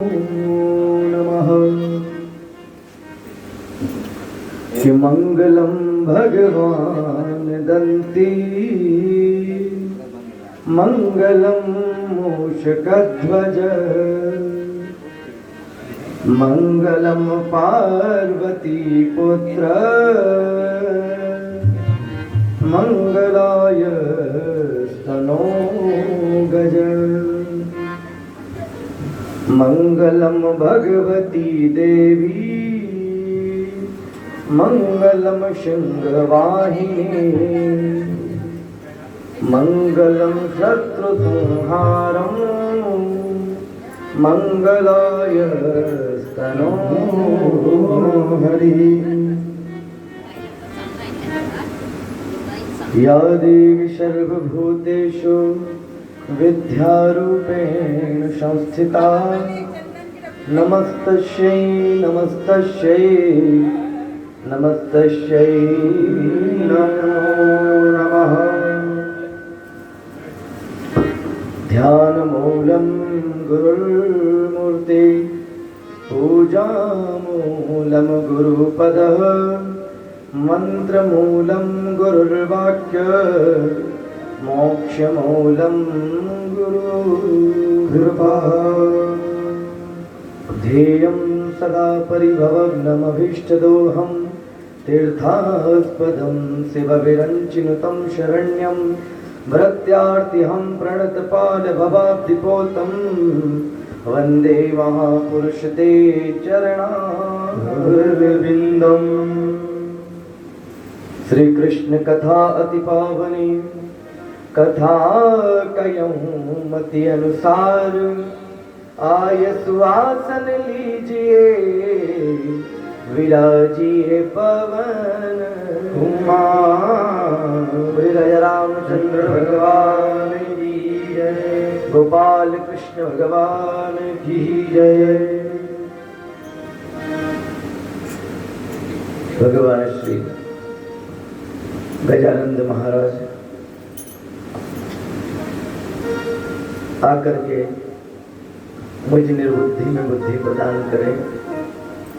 नमः। कि मंगलम भगवान दंती मंगलम मूषकध्वज मंगलम पार्वती पुत्र मंगलाय स्तनो गज मंगलम भगवती देवी मंगलम सिंहवाहिनी मंगलम शत्रुसंहारम मंगलाय स्तनो हरि। या देवी सर्वभूतेषु विद्यारूपेण संस्थिता नमस्तस्यै नमस्तस्यै नमस्तस्यै नमो नमः। ध्यानमूलं गुरुर्मूर्ति पूजामूलं गुरुपदः मंत्रमूलं गुरुर्वाक्य मोक्षमूलं गुरुकृपा। ध्येयं सदा परिभवग्नमभीष्टदोहं तीर्थास्पदं शिवविरञ्चिनुतं शरण्यं भृत्यार्तिहं प्रणतपालभवाब्धिपोतं वन्दे महापुरुष ते चरणारविन्दम्। श्री कृष्ण कथा अति पावनी कथा कयं मति अनुसार आय सुआसन लीजिए विराजिए पवन कुमार। रामचंद्र भगवान की जय, गोपाल कृष्ण भगवान की जय। भगवान श्री गजानंद महाराज आकर के मुझ निर्बुद्धि में बुद्धि प्रदान करें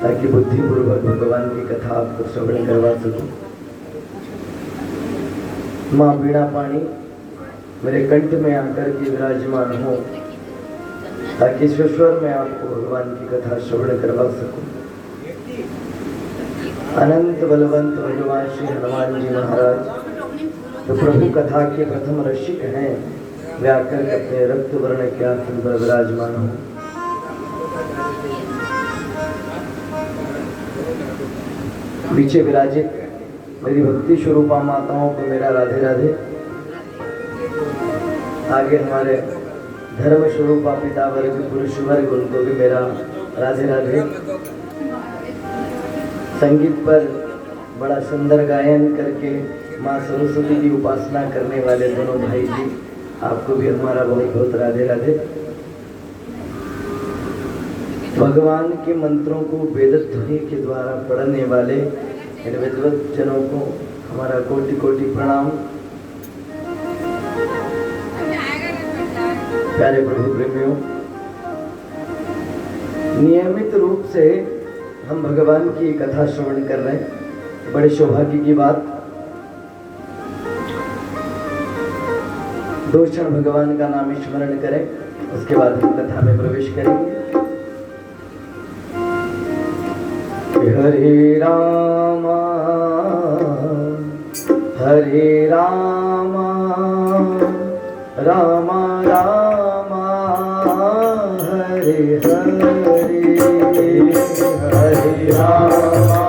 ताकि बुद्धिपूर्वक भगवान की कथा आपको श्रवण करवा सकूं। माँ बीणा पाणी मेरे कंठ में आकर के विराजमान हो ताकि स्वर में आपको भगवान की कथा श्रवण करवा सकूं। अनंत बलवंत भगवान श्री हनुमान जी महाराज तो प्रभु कथा के प्रथम रसिक हैं, वे आकर अपने रक्त वर्ण के आसन पर विराजमान हो। पीछे विराजित मेरी भक्ति स्वरूपा माताओं को मेरा राधे राधे। आगे हमारे धर्म स्वरूपा पिता वर्ग पुरुष वर्ग उनको भी मेरा राधे राधे। संगीत पर बड़ा सुंदर गायन करके माँ सरस्वती की उपासना करने वाले दोनों भाई जी, आपको भी हमारा बहुत बहुत राधे राधे। भगवान के मंत्रों को वेद ध्वनि के द्वारा पढ़ने वाले इन विद्वत जनों को हमारा कोटि कोटि प्रणाम। प्यारे प्रभु प्रेमियों, नियमित रूप से हम भगवान की कथा श्रवण कर रहे हैं, बड़े सौभाग्य की बात। दो क्षण भगवान का नाम स्मरण करें, उसके बाद हम कथा में प्रवेश करेंगे। हरे रामा रामा रामा हरे हरे, हरे रामा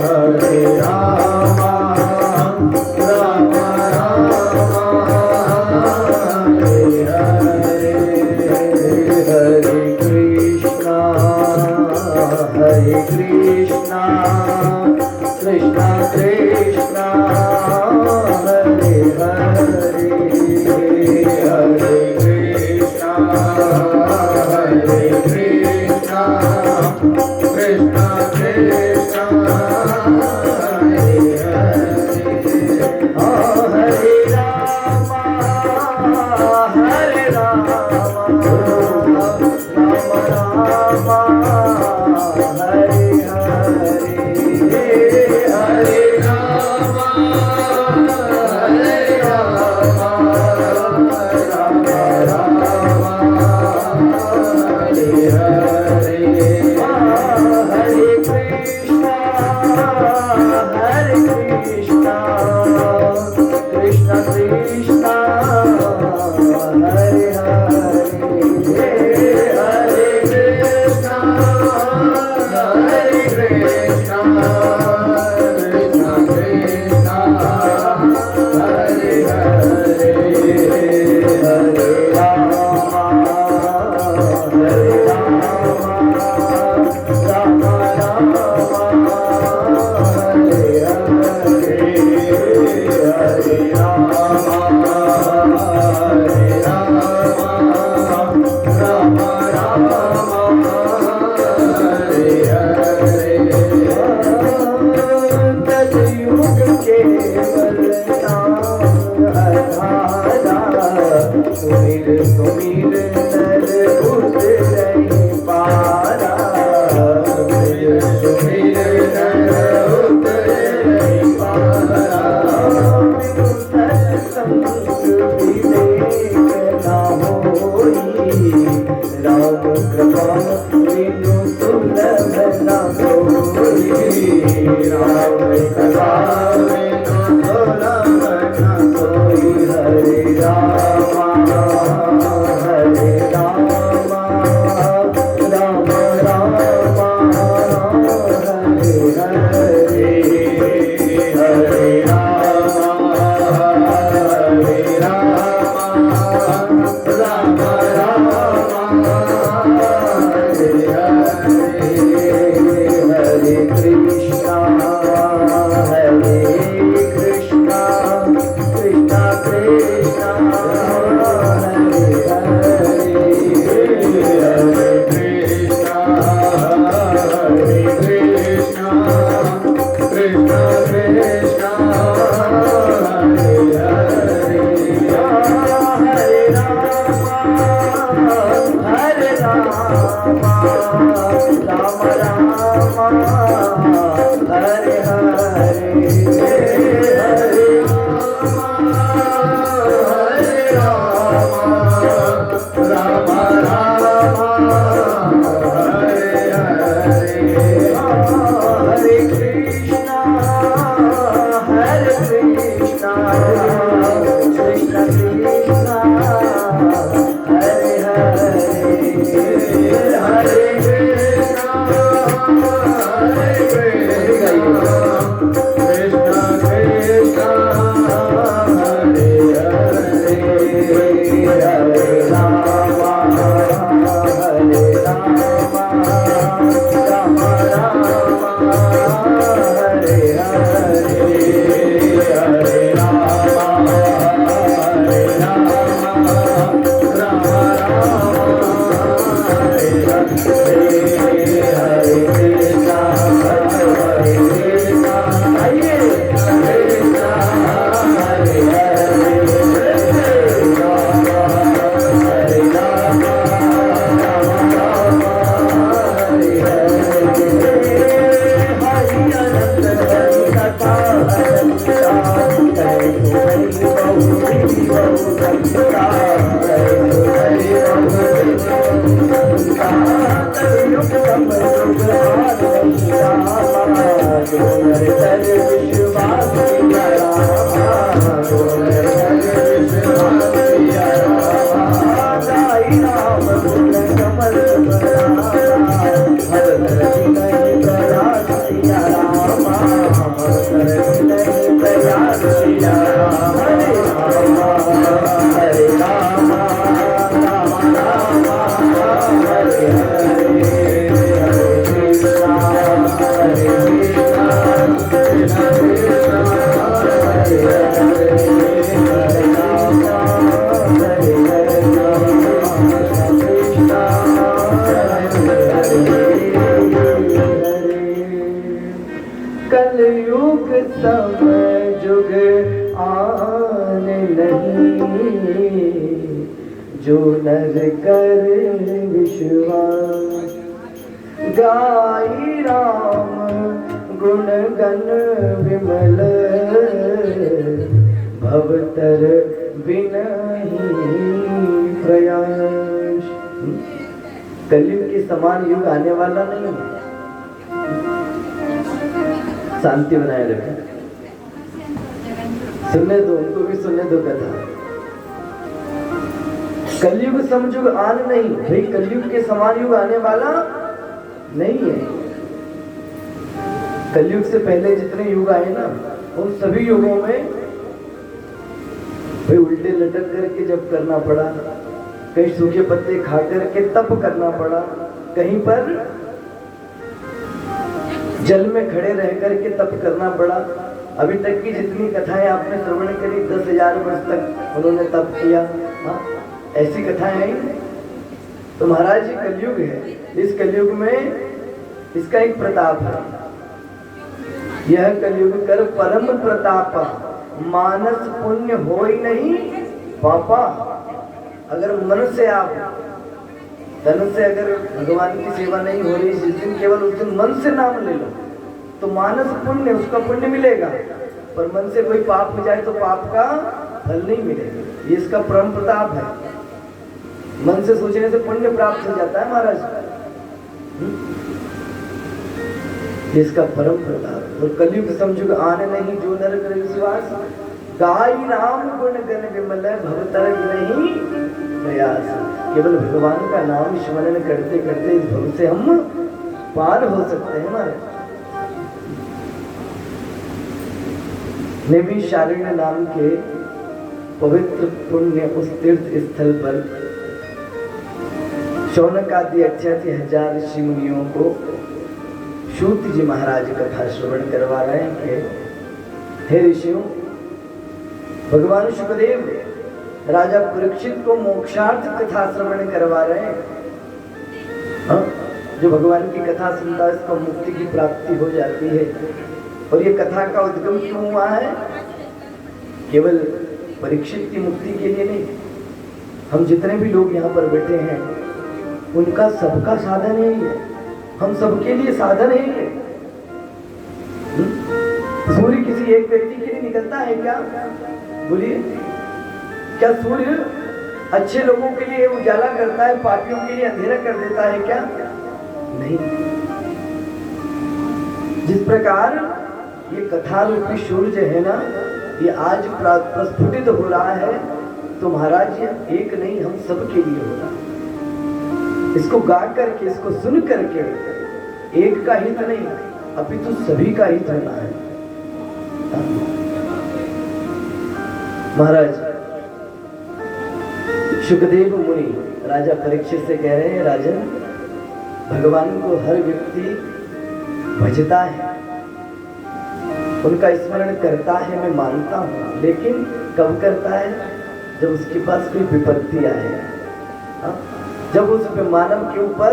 हरे रामा रामा रामा हरे हरे, हरे कृष्णा कृष्णा कृष्णा हरे हरे, हरे कृष्णा कृष्णा कृपा बिनु सुलभ न कोई, राम कृपा बिनु सुलभ न कोई। हरे रामा हरे रामा राम रामा हरे हरे, हरे रामा हरे रामा राम रामा हरे हरे, हरे कृष्णा हरे कृष्णा कृष्णा कृष्णा हरे हरे, हरे कृष्णा हरे कृष्णा कृष्णा कृष्णा हरे हरे, हरे रामा हरे रामा राम रामा हरे हरे, हरे रामा हरे रामा राम रामा हरे हरे, हरे कृष्णा हरे कृष्णा कृष्णा कृष्णा हरे हरे, हरे कृष्णा हरे कृष्णा कृष्णा कृष्णा हरे हरे, हरे रामा हरे रामा राम रामा हरे हरे, हरे रामा हरे रामा राम रामा हरे हरे, हरे कृष्णा हरे कृष्णा हरे कृष्णा हरे हरे, हरे रामा राम रामा हरे हरे, हरि अनंत हरि कथा अनंता हरि हरि बहु बहु संता, हरि हरि बहु संता, कलयुग संयोग आनंदा, जो नर हर विश्वास किया रामा, जो नर हर विश्वास किया रामा, गाई राम गुण कमल बरामा, हर हर नहीं प्रयास किया रामा, हर नहीं प्रयास किया रामा, हरे रामा राम रामा हरे हरे, हरे कृष्णा हरे कृष्णा कृष्णा कृष्णा हरे हरे, हरे रामा हरे कृष्णा कृष्णा हरे हरे, कलयुग समय जुग आने नहीं, जो नर कर विश्वास, गाई राम गुण गण विमल, भवतर बिनहि प्रयास। कलयुग के समान युग आने वाला नहीं है। शांति बनाए रखें, सुनने दो, उनको भी सुनने दो कथा। कलयुग समयुग आन नहीं, भाई कलयुग के समान युग आने वाला नहीं है। कलयुग से पहले जितने युग आए ना, उन सभी युगों में भाई उल्टे लटक करके जब करना पड़ा, कहीं सूखे पत्ते खा करके तप करना पड़ा, कहीं पर जल में खड़े रह करके तप करना पड़ा। अभी तक की जितनी कथाएं आपने श्रवण करी, 10,000 वर्ष तक उन्होंने तप किया। हाँ, ऐसी कथाएं हैं। तो महाराज जी कलयुग है, इस कलयुग में इसका एक प्रताप है। यह कलयुग कर परम प्रताप, मानस पुण्य हो ही नहीं पापा। अगर मन से आप, तन से अगर भगवान की सेवा नहीं हो रही, जिस दिन केवल उस दिन मन से नाम ले लो तो मानस पुण्य, उसका पुण्य मिलेगा। पर मन से कोई पाप हो जाए तो पाप का फल नहीं मिलेगा। ये इसका परम प्रताप है। मन से सोचने से पुण्य प्राप्त हो जाता है महाराज। इसका परम प्रताप। और कलयुग समझुग आने नहीं जो नर करे विश्वास, गाई नाम गुण गण विमल भवतरग नहीं प्रयास। केवल भगवान का नाम स्मरण करते करते इस भव से हम पार हो सकते हैं महाराज। नैमिषारण्य नाम के पवित्र पुण्य उस तीर्थ स्थल पर शौनक आदि 88,000 ऋषि मुनियों को सूत जी महाराज कथा श्रवण करवा रहे हैं कि हे ऋषियों, भगवान शुकदेव राजा परीक्षित को मोक्षार्थ कथा श्रवण करवा रहे हैं। जो भगवान की कथा सुनता है उसको मुक्ति की प्राप्ति हो जाती है। और ये कथा का उद्गम क्यों हुआ है? केवल परीक्षित की मुक्ति के लिए नहीं, हम जितने भी लोग यहाँ पर बैठे हैं उनका सबका साधन है ये, हम सबके लिए साधन है ये। सूर्य किसी एक व्यक्ति के लिए निकलता है क्या? बोलिए, क्या सूर्य अच्छे लोगों के लिए उजाला करता है, पापियों के लिए अंधेरा कर देता है क्या? नहीं। जिस प्रकार ये कथा रूपी सूर्य है ना, ये आज प्रस्फुटित हो रहा है, तो महाराज ये एक नहीं, हम सबके लिए हो रहा है। इसको गा करके, इसको सुन करके एक का हित नहीं, अपितु सभी का हित होना है। महाराज शुकदेव मुनि राजा परीक्षित से कह रहे हैं, राजन, भगवान को हर व्यक्ति भजता है, उनका स्मरण करता है, मैं मानता हूं, लेकिन कब करता है? जब उसके पास कोई विपत्ति आए। जब उस मानव के ऊपर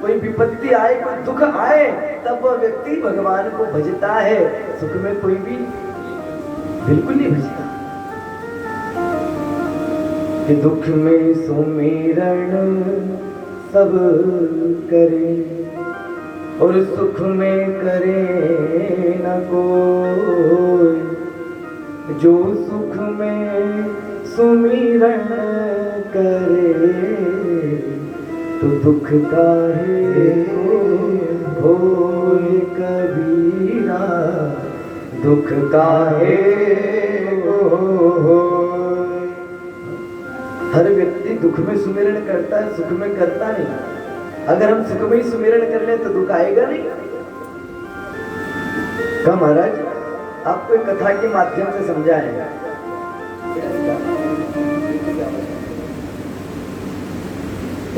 कोई विपत्ति आए, कोई दुख आए, तब वह व्यक्ति भगवान को भजता है। सुख में कोई भी बिल्कुल नहीं भजता। कि दुख में सुमिरन सब करे और सुख में करे न कोई, जो सुख में सुमिरन करे तो दुख काहे होए कबीरा, दुख काहे होए। हर व्यक्ति दुख में सुमिरन करता है, सुख में करता नहीं। अगर हम सुख में ही सुमिरन कर ले तो दुख आएगा नहीं। क्या महाराज, आपको एक कथा के माध्यम से समझाएगा।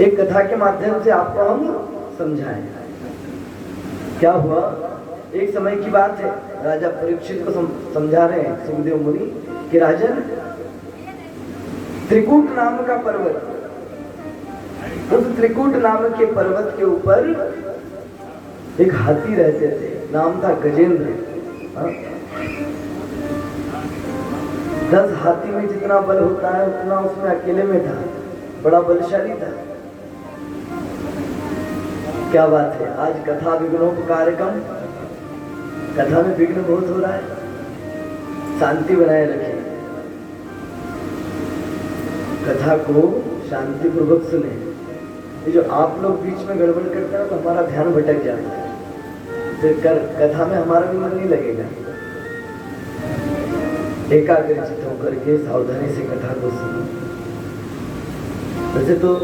एक कथा के माध्यम से आपको हम समझाएं। क्या हुआ? एक समय की बात है, राजा परीक्षित को समझा रहे हैं सुखदेव मुनि कि राजन, त्रिकूट नाम का पर्वत, उस त्रिकूट नाम के पर्वत के ऊपर एक हाथी रहते थे, नाम था गजेंद्र। 10 हाथी में जितना बल होता है उतना उसमें अकेले में था, बड़ा बलशाली था। क्या बात है, आज कथा विघ्नोपकारकम, कथा में विघ्न बहुत हो रहा है, शांति बनाए रखें, कथा को शांति पूर्वक सुने। ये जो आप लोग बीच में गड़बड़ करते हैं तो हमारा ध्यान भटक जाता है, फिर कथा में हमारा भी मन नहीं लगेगा। एकाग्रचित होकर के सावधानी से कथा को सुनो। वैसे तो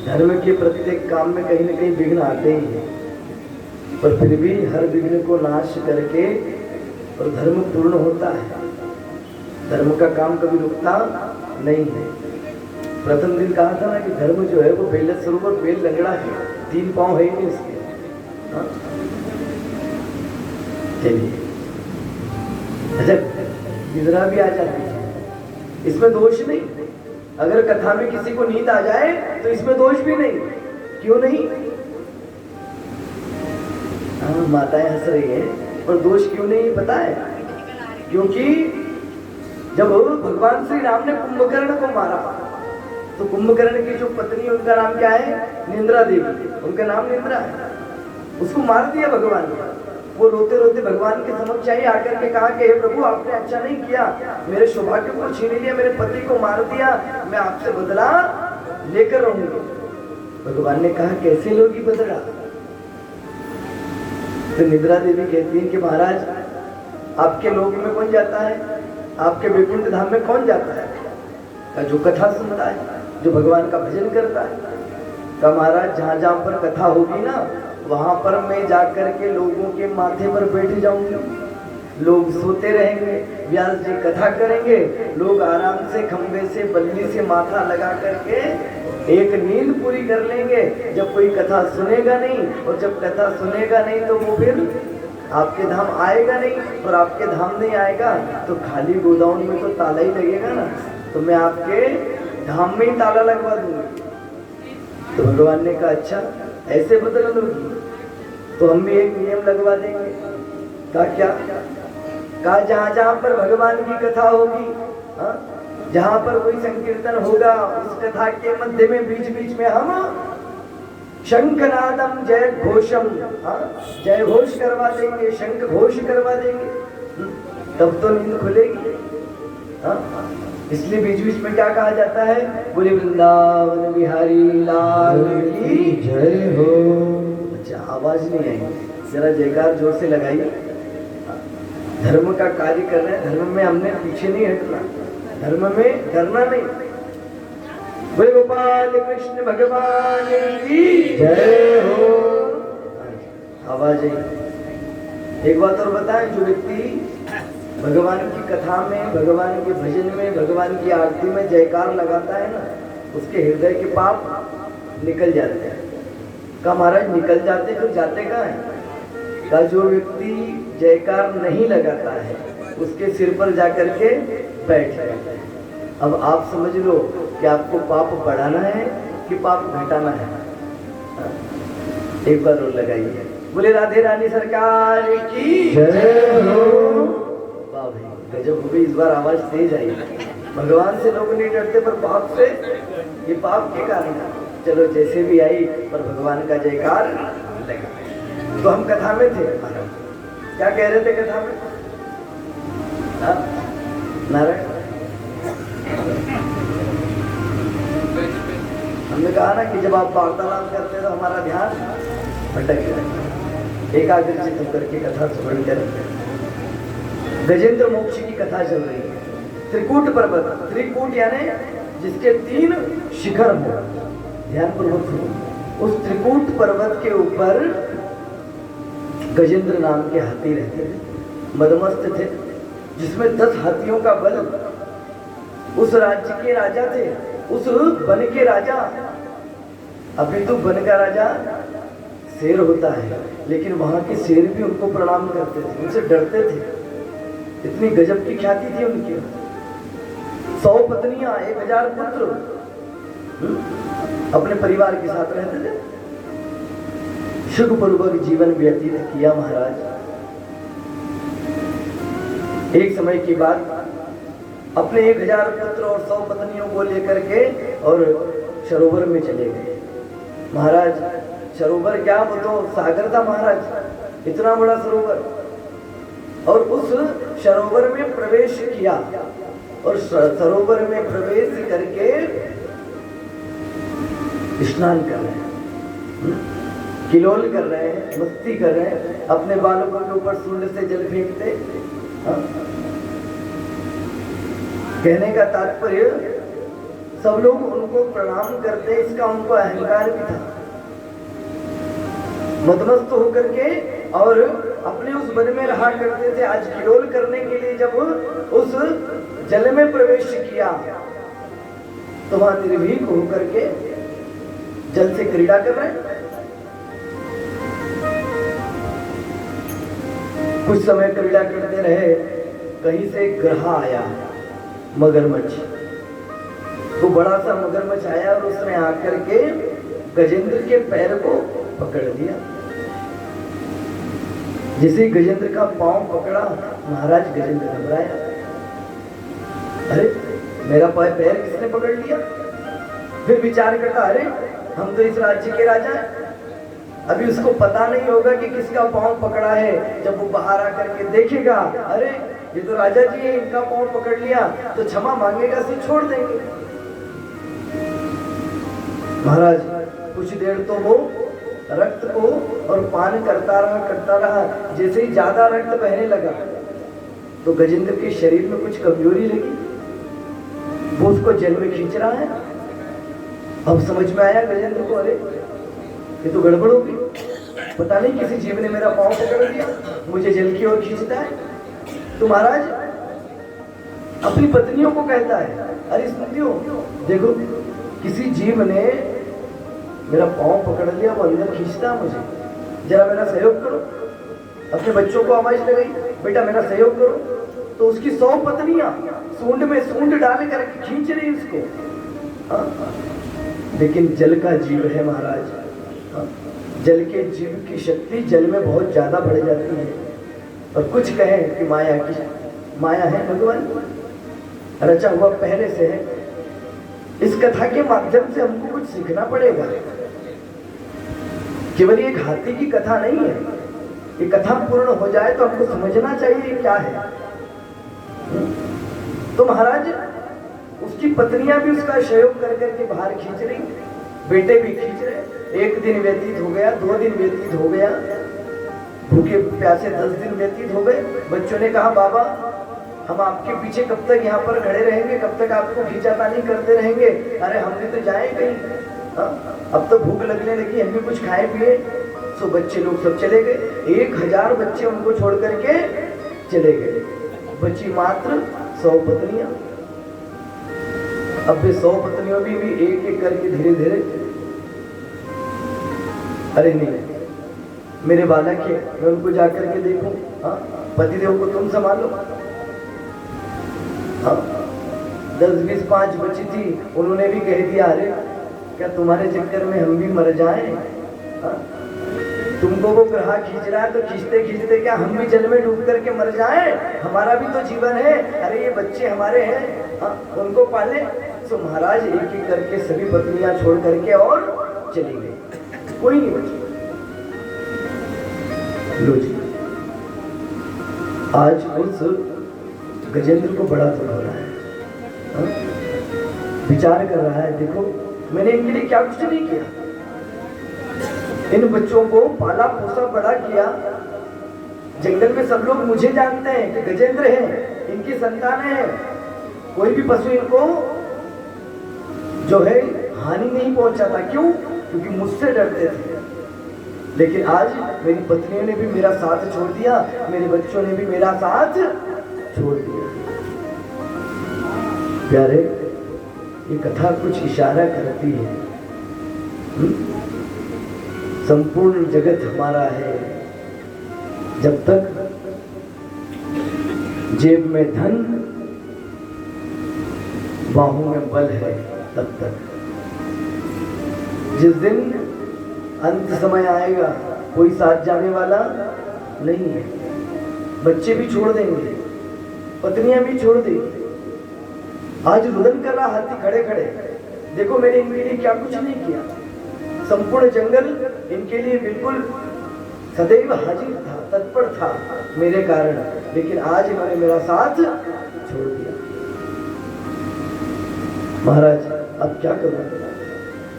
धर्म के प्रत्येक काम में कहीं न कहीं विघ्न आते ही हैं, पर फिर भी हर विघ्न को नाश करके और धर्म पूर्ण होता है। धर्म का काम कभी रुकता नहीं है। प्रथम दिन कहा था ना कि धर्म जो है वो बेल स्वरूप और बेल लंगड़ा है, 3 पांव है ही नहीं उसके। चलिए, अच्छा निद्रा भी आ जाती है, इसमें दोष नहीं। अगर कथा में किसी को नींद आ जाए तो इसमें दोष भी नहीं। क्यों नहीं? हाँ, माताएं हंस रही है, पर दोष क्यों नहीं पता है? क्योंकि जब भगवान श्री राम ने कुंभकर्ण को मारा तो कुंभकर्ण की जो पत्नी, उनका नाम क्या है? निंद्रा देवी, उनका नाम निंद्रा है। उसको मार दिया भगवान ने। वो रोते रोते भगवान के समक्ष आई, आकर के कहा कि हे प्रभु, आपने अच्छा नहीं किया, मेरे सौभाग्य को छीन लिया, मेरे पति को मार दिया, मैं आपसे बदला लेकर रहूंगी। भगवान ने कहा कैसे लोगी बदला? तो निद्रा देवी कहती है कि महाराज आपके लोक में कौन जाता है, आपके वैकुंठ धाम में कौन जाता है? का जो कथा सुनता है, जो भगवान का भजन करता है। का महाराज जहां जहां पर कथा होगी ना वहां पर मैं जाकर के लोगों के माथे पर बैठ जाऊंगी, लोग सोते रहेंगे, व्यास जी कथा करेंगे, लोग आराम से खंबे से बल्ली से माथा लगा करके एक नींद पूरी कर लेंगे। जब कोई कथा सुनेगा नहीं, और जब कथा सुनेगा नहीं तो वो फिर आपके धाम आएगा नहीं, और आपके धाम नहीं आएगा तो खाली गोदाउन में तो ताला ही लगेगा ना, तो मैं आपके धाम में ही ताला लगवा दूंगी। तो भगवान ने कहा अच्छा ऐसे बदल लोगी, तो हम भी एक नियम लगवा देंगे। कहा क्या? कहा जहां जहां पर भगवान की कथा होगी, जहां पर कोई संकीर्तन होगा, उस कथा के मध्य में बीच बीच में हम शंखनादम जय घोषम, जय घोष करवा देंगे, शंख घोष करवा देंगे, तब तो नींद खुलेगी। इसलिए बीच बीच में क्या कहा जाता है? बोले वृंदावन बिहारी लाल की जय हो। अच्छा आवाज नहीं आई, जरा जयकार जोर से लगाइए। धर्म का कार्य कर रहे हैं, धर्म में हमने पीछे नहीं हटना, धर्म में डरना नहीं। बोले गोपाल कृष्ण भगवान की जय हो। आवाज आई। एक बात और बताएं, जो व्यक्ति भगवान की कथा में, भगवान के भजन में, भगवान की आरती में जयकार लगाता है ना, उसके हृदय के पाप निकल जाते हैं। का महाराज निकल जाते तो जाते कहाँ है? का जो व्यक्ति जयकार नहीं लगाता है उसके सिर पर जाकर के बैठ जाता है। अब आप समझ लो कि आपको पाप बढ़ाना है कि पाप घटाना है। एक बार और लगाइए। बोले राधे रानी सरकार की जय हो। वाह भाई गजब हो गई, इस बार आवाज तेज आई। भगवान से लोग नहीं डरते पर पाप से, ये पाप के कारण। चलो जैसे भी आई पर भगवान का जयकार लगा। तो हम कथा में थे, क्या कह रहे थे कथा में? नारायण हमने कहा ना कि जब आप वार्तालाप करते तो हमारा ध्यान भटक जाए। एकाग्रचित होकर के कथा श्रवण करें। गजेंद्र मोक्ष की कथा चल रही है। त्रिकूट पर्वत, त्रिकूट यानी जिसके 3 शिखर हो, ध्यान पूर्वक सुनो। उस त्रिकूट पर्वत के ऊपर गजेंद्र नाम के हाथी रहते थे, मदमस्त थे, जिसमें 10 हाथियों का बल। उस राज्य के राजा थे, उस वन के राजा। अभी तो वन का राजा शेर होता है, लेकिन वहां के शेर भी उनको प्रणाम करते थे, उनसे डरते थे, इतनी गजब की ख्याति थी उनकी। 100 पत्नियां, 1000 पुत्र अपने परिवार के साथ रहते थे। सुखपूर्वक जीवन व्यतीत किया महाराज। एक समय की बात, अपने 1000 पुत्र और 100 पत्नियों को लेकर के और सरोवर में चले गए। महाराज सरोवर क्या, वो तो सागर था महाराज, इतना बड़ा सरोवर। और उस सरोवर में प्रवेश किया और सरोवर में प्रवेश करके स्नान कर रहे हैं, किलोल कर रहे हैं, मस्ती कर रहे हैं, अपने बालकों के ऊपर सूंड से जल फेंकते। कहने का तात्पर्य सब लोग उनको प्रणाम करते, इसका उनको अहंकार भी था। मदमस्त होकर के और अपने उस वन में रहा करते थे। आज किलोल करने के लिए जब उस जल में प्रवेश किया तो वहां निर्भीक होकर के जल से क्रीड़ा कर रहे हैं। कुछ समय क्रीड़ा करते रहे, कहीं से ग्रह आया, मगरमच्छ। तो बड़ा सा मगरमच्छ आया और उसने आकर के गजेंद्र के पैर को पकड़ लिया। जैसे गजेंद्र का पांव पकड़ा, महाराज गजेंद्र घबराया। अरे मेरा पैर किसने पकड़ लिया? फिर विचार करता, अरे हम तो इस राज्य के राजा हैं, अभी उसको पता नहीं होगा कि किसका पांव पकड़ा है। जब वो बाहर आकर के देखेगा, अरे ये तो राजा जी है, इनका पांव पकड़ लिया, तो क्षमा मांगेगा, से छोड़ देंगे। महाराज कुछ देर तो वो रक्त को और पान करता रहा। जैसे ही ज्यादा रक्त बहने लगा तो गजेंद्र के शरीर में कुछ कमजोरी लगी, वो उसको जल में खींच रहा है। अब समझ में आया गजेंद्र को, अरे ये तो गड़बड़ होगी, पता नहीं किसी जीव ने मेरा पांव पकड़ दिया, मुझे जल की ओर खींचता है। तो महाराज अपनी पत्नियों को कहता है, अरे सुनियो देखो किसी जीव ने मेरा पांव पकड़ लिया, वो अंदर खींचता है मुझे, जरा मेरा सहयोग करो। अपने बच्चों को आवाज लगाई, बेटा मेरा सहयोग करो। तो उसकी 100 पत्नियां सूंड में सूंड डाल कर खींच रही उसको। लेकिन जल का जीव है महाराज, जल के जीव की शक्ति जल में बहुत ज्यादा बढ़ जाती है। और कुछ कहें कि माया है भगवान, रचा हुआ पहले से है। इस कथा के माध्यम से हमको कुछ सीखना पड़ेगा। केवल एक हाथी की कथा नहीं है, ये कथा पूर्ण हो जाए तो हमको समझना चाहिए क्या है। तो महाराज उसकी पत्नियां भी उसका सहयोग कर करके बाहर खींच रही, बेटे भी खींच रहे। 1 दिन व्यतीत हो गया, 2 दिन व्यतीत हो गया, भूखे प्यासे 10 दिन व्यतीत हो गए। बच्चों ने कहा बाबा हम आपके पीछे कब तक यहाँ पर खड़े रहेंगे, कब तक आपको खींचातानी करते रहेंगे, अरे हम भी तो जाए कहीं, अब तो भूख लगने लगी, हम भी कुछ खाए पिए। तो बच्चे लोग सब चले गए, 1000 बच्चे उनको छोड़ करके चले गए, बची मात्र 100 पत्नियां। अब वे 100 पत्नियों भी एक एक करके धीरे धीरे, अरे नहीं मेरे बालक है, मैं उनको जाकर के देखूं, पतिदेव को तुम संभालो। 10 20 5 बची थी, उन्होंने भी कह दिया अरे क्या तुम्हारे चक्कर में हम भी मर जाएं? तुमको वो ग्रह खींच रहा है तो खींचते खींचते क्या हम भी जल में डूब करके मर जाएं? हमारा भी तो जीवन है, अरे ये बच्चे हमारे हैं, उनको पाले। तो महाराज एक एक करके सभी पत्नियां छोड़ करके और चली गई, कोई नहीं बची। लो जी, आज उस गजेंद्र को बड़ा दुख हो रहा है, विचार कर रहा है, देखो मैंने इनके लिए क्या कुछ नहीं किया, इन बच्चों को पाला पोसा बड़ा किया। जंगल में सब लोग मुझे जानते हैं कि गजेंद्र है, इनकी संतान है, कोई भी पशु इनको जो है हानि नहीं पहुंचाता। क्यों? क्योंकि मुझसे डरते थे। लेकिन आज मेरी पत्नियों ने भी मेरा साथ छोड़ दिया, मेरे बच्चों ने भी मेरा साथ छोड़ दिया। प्यारे, ये कथा कुछ इशारा करती है, संपूर्ण जगत हमारा है, जब तक जेब में धन बाहों में बल है तब तक। जिस दिन अंत समय आएगा कोई साथ जाने वाला नहीं है, बच्चे भी छोड़ देंगे, पत्नियां भी छोड़ देंगी। आज रुदन कर रहा हाथी खड़े खड़े, देखो मैंने इनके लिए क्या कुछ नहीं किया। संपूर्ण जंगल इनके लिए बिल्कुल सदैव हाजिर था, तत्पर था मेरे कारण, लेकिन आज इन्होंने मेरा साथ छोड़ दिया। महाराज अब क्या करूं?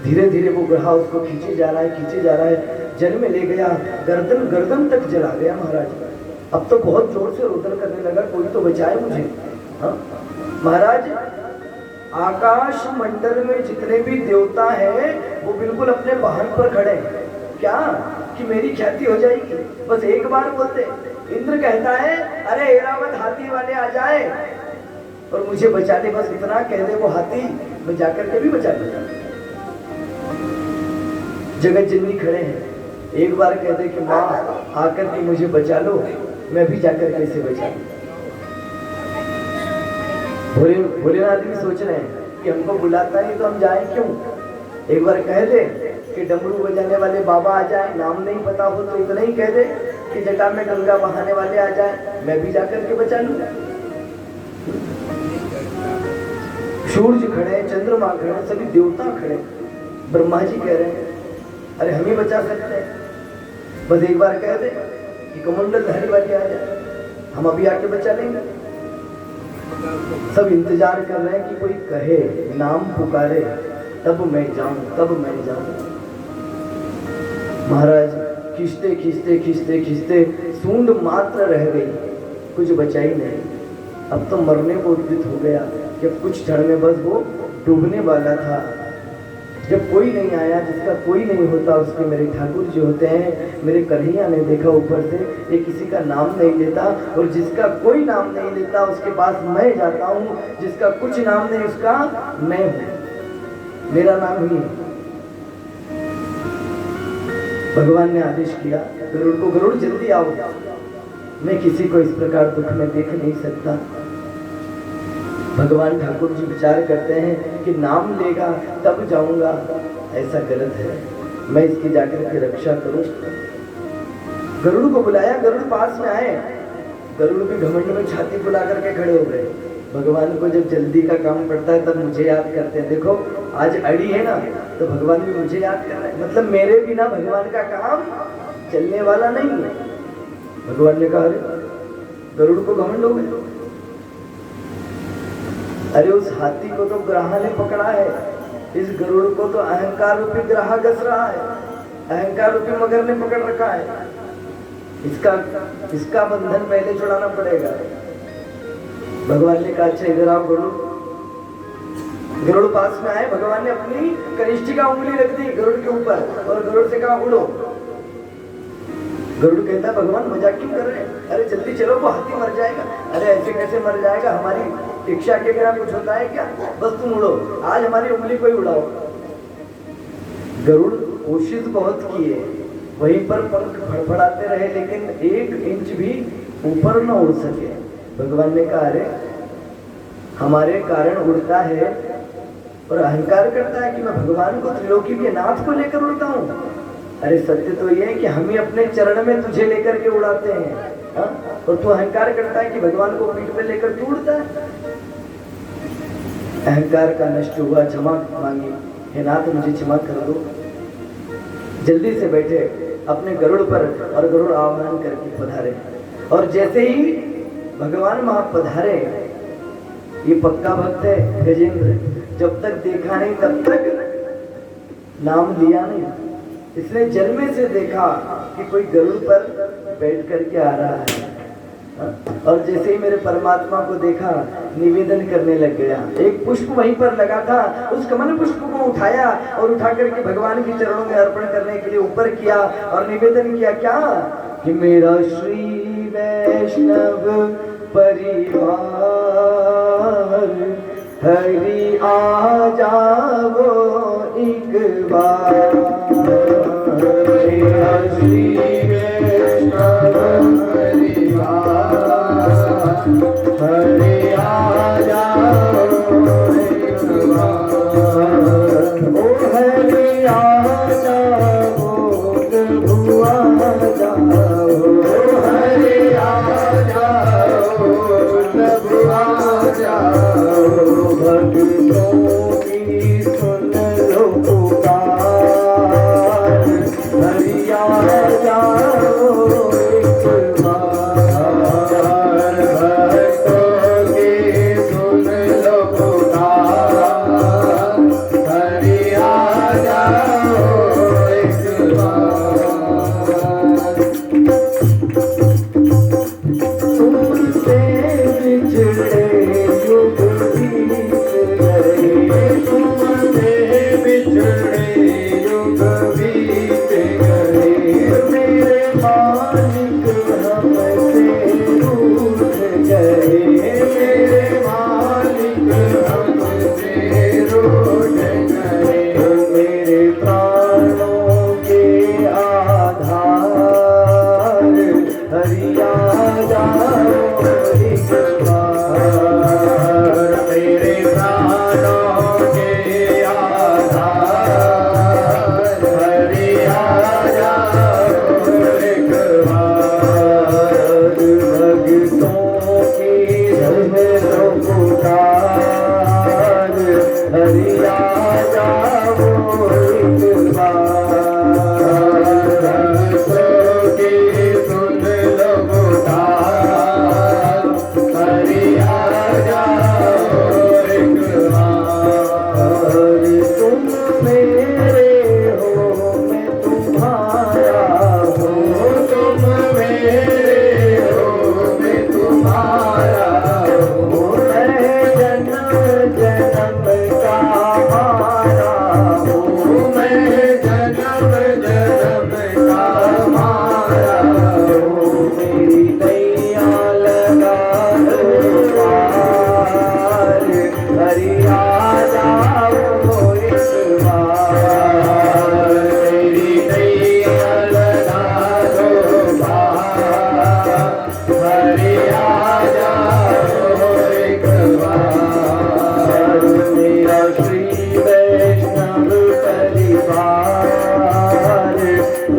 धीरे धीरे वो ग्रहा उसको खींचे जा रहा है, खींचे जा रहा है, जल में ले गया, गर्दन गर्दन तक जला गया। महाराज अब तो बहुत जोर से रुदन करने लगा, कोई तो बचाए मुझे। महाराज आकाश मंडल में जितने भी देवता हैं वो बिल्कुल अपने वाहन पर खड़े हैं, क्या कि मेरी ख्याति हो जाएगी, बस एक बार बोलते। इंद्र कहता है अरे ऐरावत हाथी वाले आ जाए और मुझे बचा ले, बस इतना कह दे वो हाथी, मैं जाकर के भी बचा लूंगा। जगत जननी खड़े हैं, एक बार कह दे कि माँ आकर के मुझे बचा लो, मैं भी जाकर के इसे बचा लूं। भोलेनाथ भी सोच रहे हैं कि हमको बुलाता नहीं तो हम जाए क्यों। एक बार कह दे कि डमरू बजाने वाले बाबा आ जाए, नाम नहीं पता हो तो इतना ही कह दे कि जटा में गंगा बहाने वाले आ जाए, मैं भी जाकर के बचा लूं। सूरज खड़े, चंद्रमा खड़े, सभी देवता खड़े, ब्रह्मा जी कह रहे हैं अरे हम ही बचा सकते हैं, बस एक बार कह दे कि कमंडल धारी वाले आ जाए, हम अभी आके बचा लेंगे। सब इंतजार कर रहे हैं कि कोई कहे, नाम पुकारे, तब मैं जाऊं। महाराज खींचते खींचते खींचते खींचते सूंड मात्र रह गई, कुछ बचा ही नहीं। अब तो मरने को उद्यत हो गया कि कुछ क्षण में बस वो डूबने वाला था। जब कोई नहीं आया, जिसका कोई नहीं होता उसके मेरे ठाकुर जी होते हैं। मेरे कन्हैया ने देखा ऊपर से, ये किसी का नाम नहीं लेता, और जिसका कोई नाम नहीं लेता उसके पास मैं जाता हूँ। जिसका कुछ नाम नहीं उसका मैं हूँ, मेरा नाम ही है। भगवान ने आदेश किया गरुड़ को, गरुड़ जल्दी आओ, मैं किसी को इस प्रकार दुख में देख नहीं सकता। भगवान ठाकुर जी विचार करते हैं कि नाम लेगा तब जाऊंगा, ऐसा गलत है, मैं इसकी जाकर के रक्षा करूं। गरुड़ को बुलाया, गरुड़ पास में आए। गरुड़ भी घमंड में छाती फुला करके खड़े हो गए। भगवान को जब जल्दी का काम पड़ता है तब मुझे याद करते हैं। देखो आज अड़ी है ना, तो भगवान भी मुझे याद कर रहे हैं, मतलब मेरे बिना भगवान का काम चलने वाला नहीं है। भगवान ने कहा अरे गरुड़ को घमंड हो गए, अरे उस हाथी को तो ग्राह ने पकड़ा है, इस गरुड़ को तो अहंकार रूपी ग्राह घस रहा है, अहंकार रूपी मगर ने पकड़ रखा है। इसका बंधन पहले छुड़ाना पड़ेगा। भगवान ने कहा अच्छा इधर आओ गरुड़। गरुड़ पास में आए, भगवान ने अपनी कनिष्ठिका उंगली रख दी गरुड़ के ऊपर और गरुड़ से कहा उड़ो। गरुड़ कहता है भगवान मजाक क्यों कर रहे हैं, अरे जल्दी चलो वो हाथी मर जाएगा। अरे ऐसे कैसे मर जाएगा, हमारी इच्छा के बिना कुछ होता है क्या, बस तुम उड़ो, आज हमारी उंगली को ही उड़ाओ। गरुड़ कोशिश बहुत किए, वहीं पर पंख फड़फड़ाते रहे, लेकिन 1 इंच भी ऊपर न उड़ सके। भगवान ने कहा अरे हमारे कारण उड़ता है और अहंकार करता है कि मैं भगवान को, त्रिलोकी के नाथ को लेकर उड़ता हूँ। अरे सत्य तो ये है कि हम ही अपने चरण में तुझे लेकर के उड़ाते हैं, हा? और तू अहंकार करता है कि भगवान को पीठ पे लेकर तू उड़ता है। अहंकार का नष्ट हुआ, क्षमा मांगी, हे नाथ मुझे क्षमा कर दो। जल्दी से बैठे अपने गरुड़ पर और गरुड़ आह्वान करके पधारे। और जैसे ही भगवान वहां पधारे, ये पक्का भक्त है गजेंद्र, जब तक देखा नहीं तब तक नाम लिया नहीं। इसने जन्मे से देखा कि कोई गरुड़ पर बैठ करके आ रहा है, और जैसे ही मेरे परमात्मा को देखा निवेदन करने लग गया। एक पुष्प वहीं पर लगा था, उस कमल पुष्प को उठाया और उठा करके भगवान के चरणों में अर्पण करने के लिए ऊपर किया और निवेदन किया क्या कि मेरा श्री वैष्णव परिवार हरि आ जाओ एक बार, मेरा श्री वैष्णव परिवार हरि आ जाओ एक बार, ओ हरि आ जाओ प्रभु आ जाओ, हरि आ जाओ प्रभु आ जाओ, भक्तों की सुन लो पुकार, हरि आ जाओ एक बार, भक्तों की सुन लो पुकार, हरि आ जाओ एक बार। तुमसे बिछड़े युग बीत गए, तुमसे बिछड़े युग बीत गए, मेरे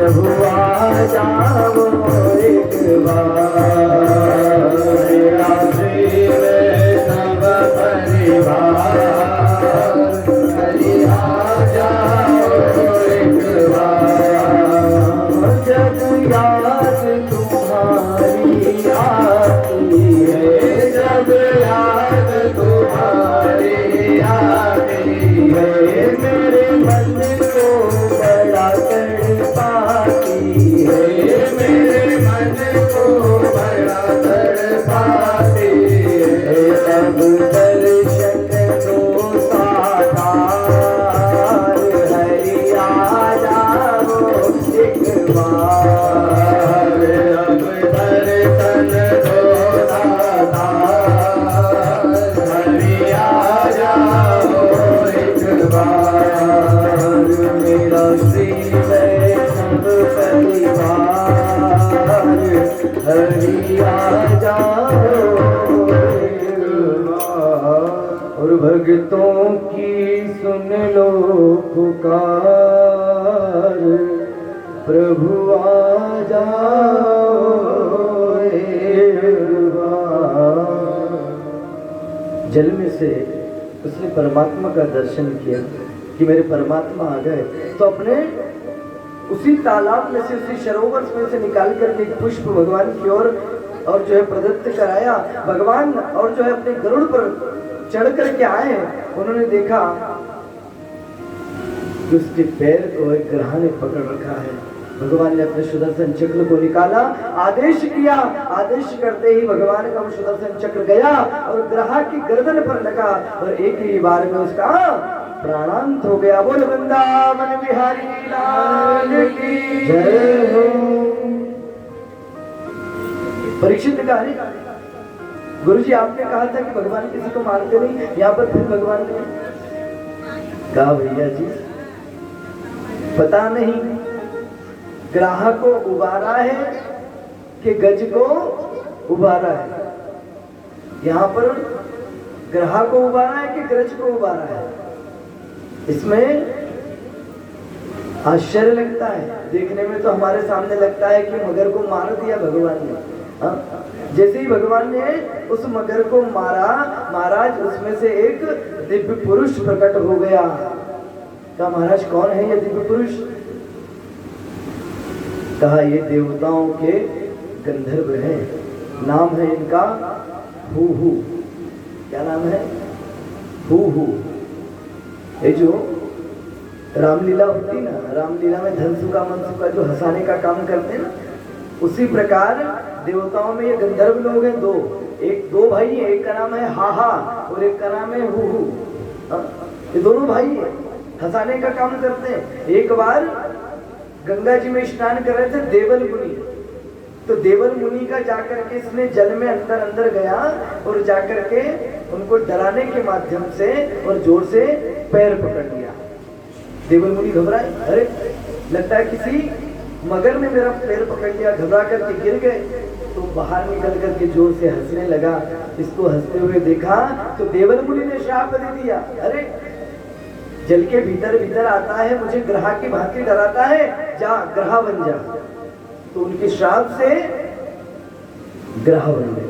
प्रभु आ जाओ एक बार, मेरा श्री वैष्णव परिवार, हरि आ जाओ एक बार। जब याद तुम्हारी आती है, जब याद तुम्हारी आती है, मेरे मन को बड़ा तड़पाती है, मेरे मन को बड़ा तड़पाती है। तब दर्शन दो साकार, हरि आ जाओ एक बार। अब दर्शन दो साकार, हरि आ जाओ एक बार। मेरा श्री वैष्णव परिवार, हरि आ जाओ एक बार। और भक्तों की सुन लो पुकार, प्रभु आ जाओ एक बार। जल में से उसने परमात्मा का दर्शन किया कि मेरे परमात्मा आ गए, तो अपने उसी तालाब में से, उसी सरोवर में से निकाल करके एक पुष्प भगवान की ओर और जो है प्रदत्त कराया। भगवान और जो है अपने गरुड़ पर चढ़ करके आए, उन्होंने देखा कि उसके पैर को एक ग्रह ने पकड़ रखा है। भगवान ने अपने सुदर्शन चक्र को निकाला, आदेश किया, आदेश करते ही भगवान का वो सुदर्शन चक्र गया और ग्रह की गर्दन पर लगा और एक ही बार में उसका प्राणांत हो गया। बोल वृंदावन बिहारी लाल की जय हो। परीक्षित कार्य गुरुजी आपने कहा था कि भगवान किसी को मारते नहीं, यहाँ पर फिर भगवान ने कहा भैया जी पता नहीं ग्राह को उबारा है कि गज को उबारा है। यहाँ पर ग्राह को उबारा है कि गज को उबारा है, इसमें आश्चर्य लगता है। देखने में तो हमारे सामने लगता है कि मगर को मार दिया भगवान ने। जैसे ही भगवान ने उस मगर को मारा, महाराज उसमें से एक दिव्य पुरुष प्रकट हो गया। कहा महाराज कौन है ये दिव्य पुरुष? कहा ये देवताओं के गंधर्व हैं, नाम है इनका हू हू। क्या नाम है? हू हू। ये जो रामलीला होती ना, रामलीला में धनसुका मनसुका जो हंसाने का काम करते हैं ना, उसी प्रकार देवताओं में ये गंधर्व लोग हैं दो। एक दो भाई है, एक का नाम है हाहा और एक का नाम है हू हू। ये दोनों भाई है, हंसाने का काम करते हैं। एक बार गंगा जी में स्नान कर रहे थे देवल मुनि, तो देवल मुनि का जाकर के इसने जल में अंदर अंदर गया और जाकर के उनको डराने के माध्यम से और जोर से पैर पकड़ लिया। देवल मुनि घबराए, अरे लगता है किसी मगर ने मेरा पैर पकड़ लिया, घबरा करके गिर गए। तो बाहर निकल करके जोर से हंसने लगा। इसको हंसते हुए देखा तो देवल मुनि ने श्राप दे दिया, अरे जल के भीतर भीतर आता है, मुझे ग्रह की भांति डराता है, जा ग्रह बन जा। तो उनके श्राप से ग्रह बन गए,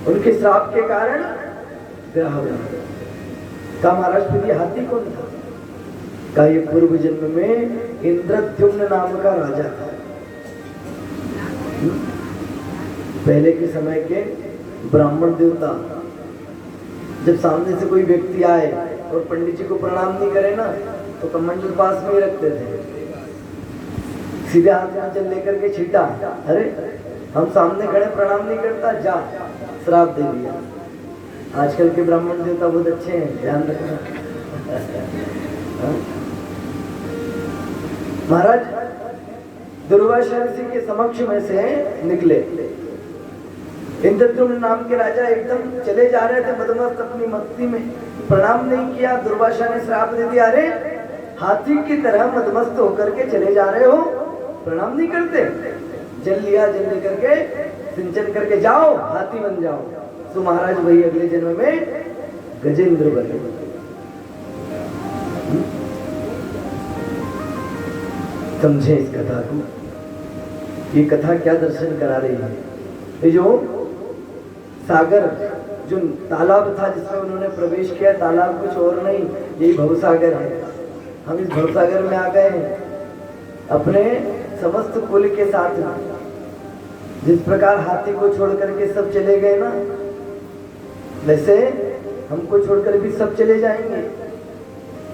उनके श्राप के कारण ग्रह बन गए। कहा महाराज फिर ये हाथी कौन था? कहा ये पूर्व जन्म में इंद्रद्युम्न नाम का राजा था। पहले के समय के ब्राह्मण देवता जब सामने से कोई व्यक्ति आए और पंडित जी को प्रणाम नहीं करे ना, तो कमंडल पास में ही रखते थे, सीधे हाथ में जल लेकर के छीटा, अरे हम सामने खड़े प्रणाम नहीं करता, जा श्राप दे दिया। आजकल के ब्राह्मण देवता बहुत अच्छे हैं, ध्यान रखना। महाराज दुर्वासा ऋषि के समक्ष में से निकले। इंद्रद्युम्न नाम के राजा एकदम चले जा रहे थे मदमस्त अपनी मस्ती में, प्रणाम नहीं किया। दुर्वासा ने श्राप दे दिया, अरे हाथी की तरह मदमस्त होकर के चले जा रहे हो, प्रणाम नहीं करते। जल लिया, जल लेकर के सिंचन करके जाओ, हाथी बन जाओ। तो महाराज वही अगले जन्म में गजेंद्र बने। समझे इस कथा को। ये कथा क्या दर्शन करा रही है? ये जो सागर, जो तालाब था जिसमें उन्होंने प्रवेश किया, तालाब कुछ और नहीं, यही भवसागर है। हम इस भवसागर में आ गए हैं अपने समस्त कुल के साथ में। जिस प्रकार हाथी को छोड़ करके सब चले गए ना, वैसे हमको छोड़कर भी सब चले जाएंगे।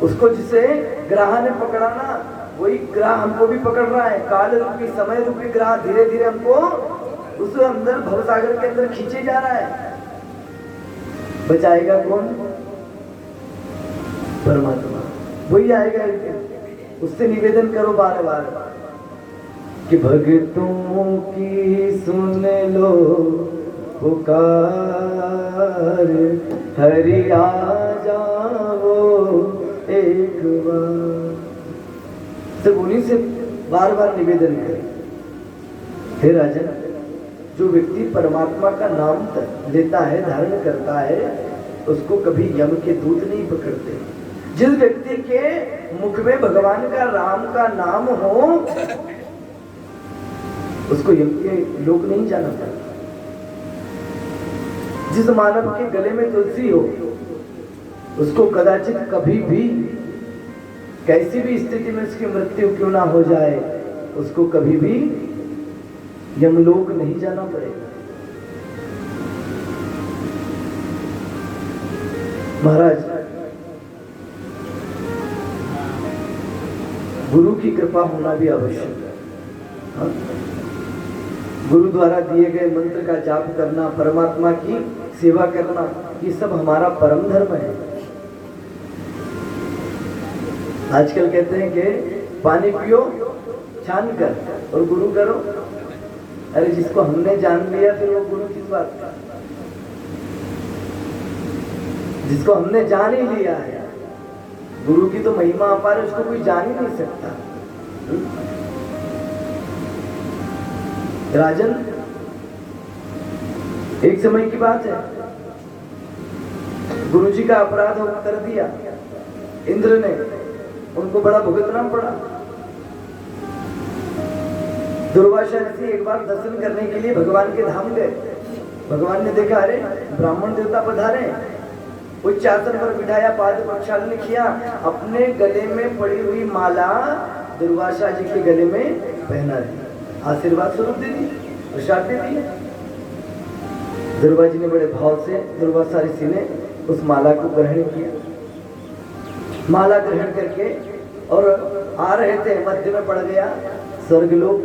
उसको जिसे ग्राह ने पकड़ा ना, वही ग्राह हमको भी पकड़ रहा है। काल रूपी, समय रूपी ग्राह धीरे धीरे हमको उस अंदर भवसागर के अंदर खींचे जा रहा है। बचाएगा कौन? परमात्मा, वही आएगा एक दिन। उससे निवेदन करो बार बार कि भक्तों की सुन लो पुकार, हरि आ जाओ एक बार। तो उन्हीं से बार बार निवेदन करें। हे राजन, जो व्यक्ति परमात्मा का नाम लेता है, धारण करता है, उसको कभी यम के दूत नहीं पकड़ते। जिस व्यक्ति के मुख में भगवान का, राम का नाम हो, उसको यम के लोक नहीं जाना पड़ता। जिस मानव के गले में तुलसी हो, उसको कदाचित कभी भी, कैसी भी स्थिति में उसकी मृत्यु क्यों ना हो जाए, उसको कभी भी यमलोक नहीं जाना पड़ेगा। महाराज, गुरु की कृपा होना भी आवश्यक है। हाँ? गुरु द्वारा दिए गए मंत्र का जाप करना, परमात्मा की सेवा करना, ये सब हमारा परम धर्म है। आजकल कहते हैं कि पानी पियो छान कर और गुरु करो। अरे जिसको हमने जान लिया फिर वो गुरु किस बात का? जिसको हमने जान ही लिया है, गुरु की तो महिमा अपार है, उसको कोई जान ही नहीं सकता। राजन, एक समय की बात है, गुरुजी का अपराध कर दिया इंद्र ने, उनको बड़ा भुगतना पड़ा। दुर्वासा ऋषि एक बार दर्शन करने के लिए भगवान के धाम गए। भगवान ने देखा, अरे ब्राह्मण देवता पधारे, उच्च आसन पर बिठाया, पाद प्रक्षालन किया, अपने गले में पड़ी हुई माला दुर्वासा जी के गले में पहना दी, आशीर्वाद स्वरूप दे दी, प्रसाद दे दिया। दुर्वासा जी ने बड़े भाव से, दुर्वासा ऋषि ने उस माला को ग्रहण किया। माला ग्रहण करके और आ रहे थे, मध्य में पड़ गया स्वर्ग लोक।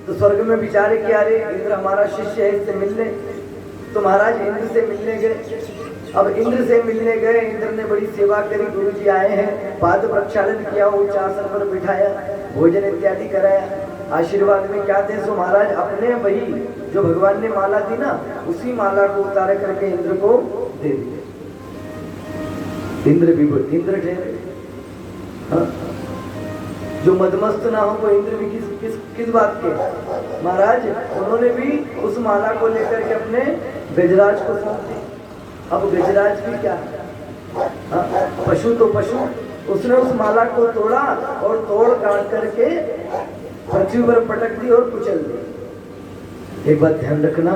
तो स्वर्ग में विचारे कि अरे इंद्र हमारा शिष्य है, इससे मिलने। तो महाराज इंद्र से मिलने गए। अब इंद्र से मिलने गए, इंद्र ने बड़ी सेवा करी, गुरु जी आए हैं, पाद प्रक्षालन किया, उच्च आसन पर बिठाया, भोजन इत्यादि कराया। आशीर्वाद में क्या थे? सो महाराज अपने वही जो भगवान ने माला दी ना, उसी माला को उतार करके इंद्र को दे दिया। इंद्र भी इंद्र ठहरे। हाँ? जो मदमस्त ना हो वो इंद्र भी किस बात के? महाराज उन्होंने भी उस माला को लेकर के अपने गजराज को सौंप दी। अब गजराज भी क्या, पशु तो पशु, उसने उस माला को तोड़ा और तोड़ काट करके पृथ्वी पर पटक दी और कुचल दी। एक बात ध्यान रखना,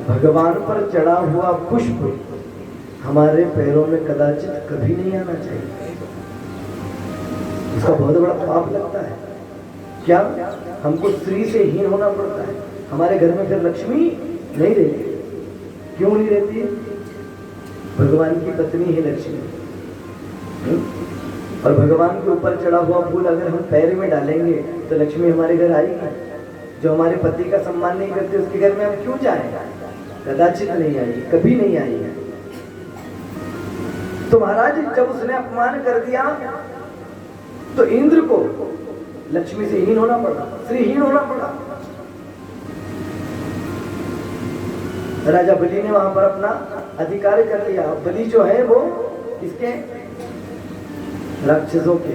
भगवान पर चढ़ा हुआ पुष्प हमारे पैरों में कदाचित कभी नहीं आना चाहिए। उसका बहुत बड़ा पाप लगता है। क्या? हमको स्त्री से हीन होना पड़ता है। हमारे घर में फिर लक्ष्मी नहीं रहती। क्यों नहीं रहती? भगवान की पत्नी है लक्ष्मी। और भगवान के ऊपर चढ़ा हुआ फूल अगर हम पैर में डालेंगे तो लक्ष्मी हमारे घर आएगी। जो हमारे पति का सम्मान नहीं करते उसके घर में हम क्यों जाएं? कदाचित नहीं आएगी, कभी नहीं आएगी। तो महाराज जब उसने अपमान कर दिया तो इंद्र को लक्ष्मी से हीन होना पड़ा, श्रीहीन होना पड़ा। राजा बलि ने वहां पर अपना अधिकार कर लिया। बलि जो है वो किसके? राक्षसों के।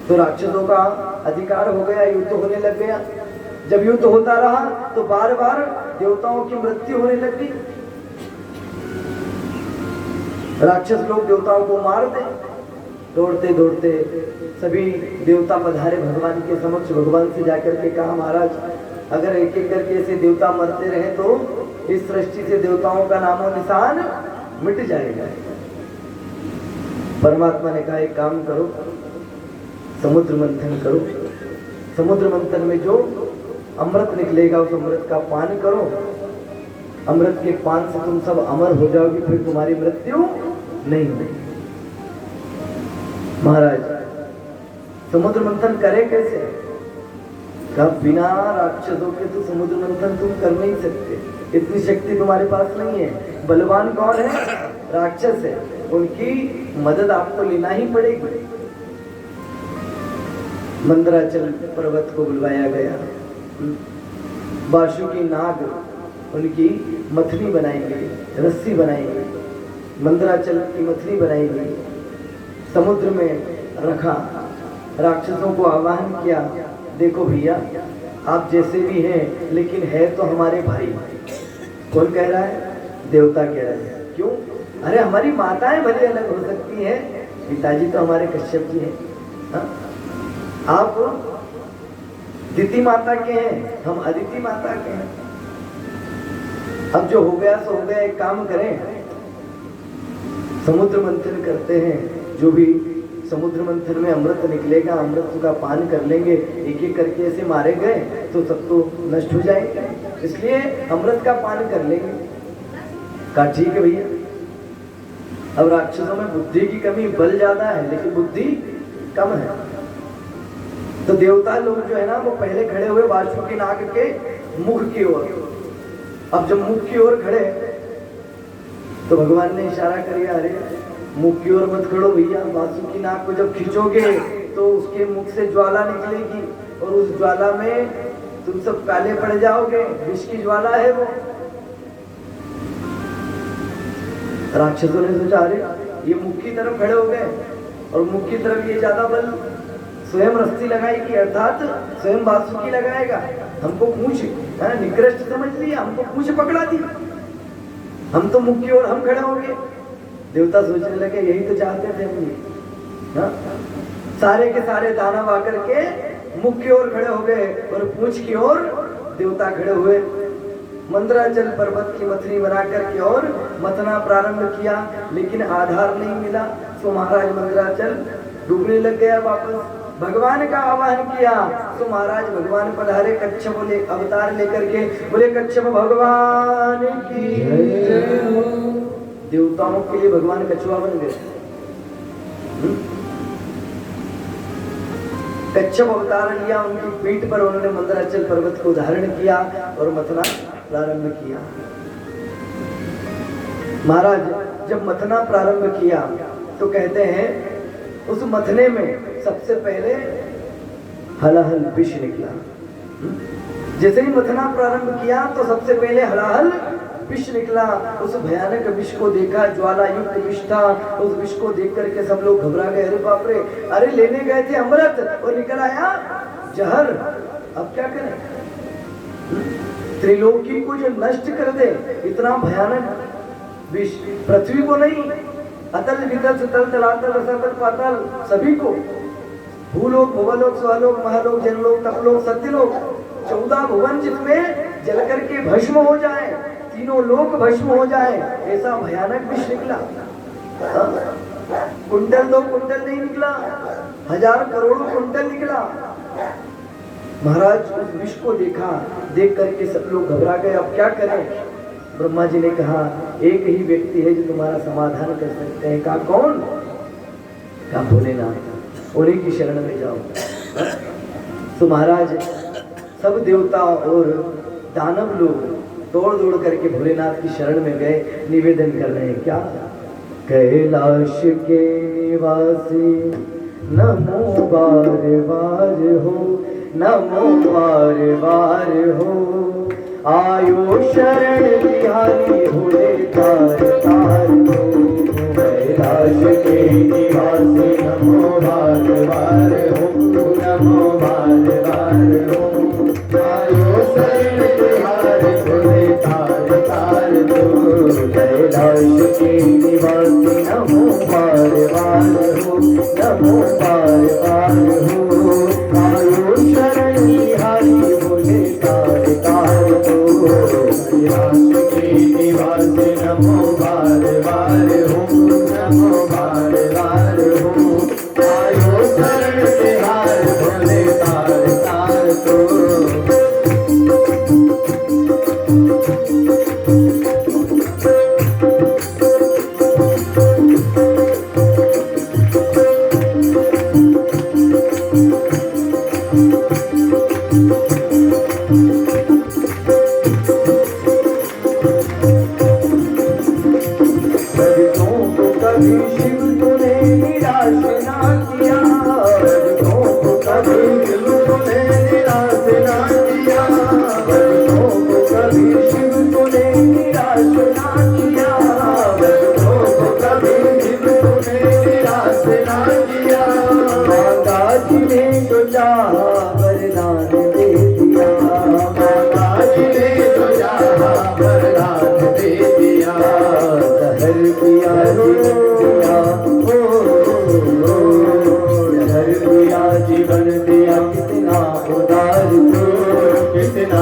तो राक्षसों का अधिकार हो गया, युद्ध होने लग गया। जब युद्ध होता रहा तो बार बार देवताओं की मृत्यु होने लग गई। राक्षस लोग देवताओं को मार दे, दौड़ते दौड़ते सभी देवता पधारे भगवान के समक्ष। भगवान से जाकर के कहा, महाराज अगर एक एक करके ऐसे देवता मरते रहे तो इस सृष्टि से देवताओं का नामो निशान मिट जाएगा। परमात्मा ने कहा, एक काम करो, समुद्र मंथन करो। समुद्र मंथन में जो अमृत निकलेगा उस अमृत का पान करो। अमृत के पान से तुम सब अमर हो जाओगे, फिर तुम्हारी मृत्यु नहीं होगी। महाराज समुद्र मंथन करे कैसे? कहा, बिना राक्षसों के तो समुद्र मंथन तुम कर नहीं सकते, इतनी शक्ति तुम्हारे पास नहीं है। बलवान कौन है? राक्षस है, उनकी मदद आपको लेना ही पड़ेगी। मंदराचल पर्वत को बुलवाया गया। बासुकी नाग उनकी मथनी बनाई गई, रस्सी बनाई गई, मंदराचल की मथनी बनाई गई, समुद्र में रखा, राक्षसों को आह्वान किया, देखो भैया आप जैसे भी हैं लेकिन है तो हमारे भाई। कौन कह रहा है? देवता कह रहे हैं। क्यों? अरे हमारी माताएं भले अलग हो सकती हैं, पिताजी तो हमारे कश्यप जी हैं। हाँ? आप दिति माता के हैं, हम अदिति माता के हैं। अब जो हो गया सो हो गया, एक काम करें, समुद्र मंथन करते हैं। जो भी समुद्र मंथन में अमृत निकलेगा, अमृत का पान कर लेंगे। एक एक करके ऐसे मारे गए तो सब तो नष्ट हो जाएंगे, इसलिए अमृत का पान कर लेंगे। कहा ठीक है भैया। अब राक्षसों में बुद्धि की कमी, बल ज्यादा है लेकिन बुद्धि कम है। तो देवता लोग जो है ना वो पहले खड़े हुए बासुकी नाग के मुख की ओर। अब जब मुख की ओर खड़े तो भगवान ने इशारा किया, अरे मुख की ओर मत खड़ो भैया, बासुकी नाग को जब खींचोगे तो उसके मुख से ज्वाला निकलेगी और उस ज्वाला में तुम सब काले पड़ जाओगे, विष की ज्वाला है वो। राक्षसों ने सोचा, अरे ये मुख की तरफ खड़े हो गए और मुख की तरफ ये ज्यादा बल स्वयं रस्सी लगाएगी, अर्थात स्वयं बासुकी लगाएगा, हमको पूंछ निकृष्ट समझ लिया, हमको पूंछ पकड़ा दी, हम तो मुख की ओर हम खड़े होंगे। देवता सोचने लगे यही तो चाहते थे हम। सारे के सारे दानव आकर के मुख की ओर खड़े हो गए और पूंछ की ओर देवता खड़े हुए। मंदराचल पर्वत की मथनी बना करके और मथना प्रारंभ किया, लेकिन आधार नहीं मिला। तो महाराज मंदराचल डूबने लग गया वापस। भगवान का आह्वान किया तो महाराज भगवान पधारे कच्छप अवतार लेकर के। बोले कच्छप भगवान की जय हो। देवताओं के लिए भगवान कछुआ बन गए। कच्छप अवतार लिया, उनकी पीठ पर उन्होंने मंदराचल पर्वत को धारण किया और मथना प्रारंभ किया। महाराज जब मथना प्रारंभ किया तो कहते हैं उस मथने में सबसे पहले हलाहल विष निकला। जैसे ही मथना प्रारंभ किया तो सबसे पहले हलाहल विष निकला। उस भयानक विष को देखा, ज्वाला युक्त विष था। उस विष को देख करके सब लोग घबरा गए, अरे बाप रे, अरे लेने गए थे अमृत और निकल आया जहर, अब क्या करें? त्रिलोकी को जो नष्ट कर दे इतना भयानक विष, पृथ्वी को नहीं, अतल वितल सुतल तलातल रसातल पाताल सभी को, भूलोक भुवलोक स्वलोक महालोक जनलोक तपलोक सत्यलोक, 14 भुवन जिसमें जल करके भस्म हो जाए, तीनों लोक भस्म हो जाए, ऐसा भयानक विष निकला। कुंडल 2 कुंडल नहीं निकला, 1000 करोड़ों कुंडल निकला। महाराज उस विष को देखा, देख करके सब लोग घबरा गए, अब क्या करें? ब्रह्मा जी ने कहा एक ही व्यक्ति है जो तुम्हारा समाधान कर सकते हैं। कहा कौन? कहा भोलेनाथ, उन्हीं की शरण में जाओ। तो महाराज सब देवता और दानव लोग दौड़ दौड़ करके भोलेनाथ की शरण में गए, निवेदन कर रहे हैं क्या? कैलाश के निवासी नमो बार बार हो, नमो बार बार हो, आयो शरण बिहारी भोले तार तार हो। कैलाश के निवासी नमो बार बार हो, नमो बार बार हो, आयो शरण बिहारी भोले तार तार हो। कैलाश के निवासी नमो बार बार हो,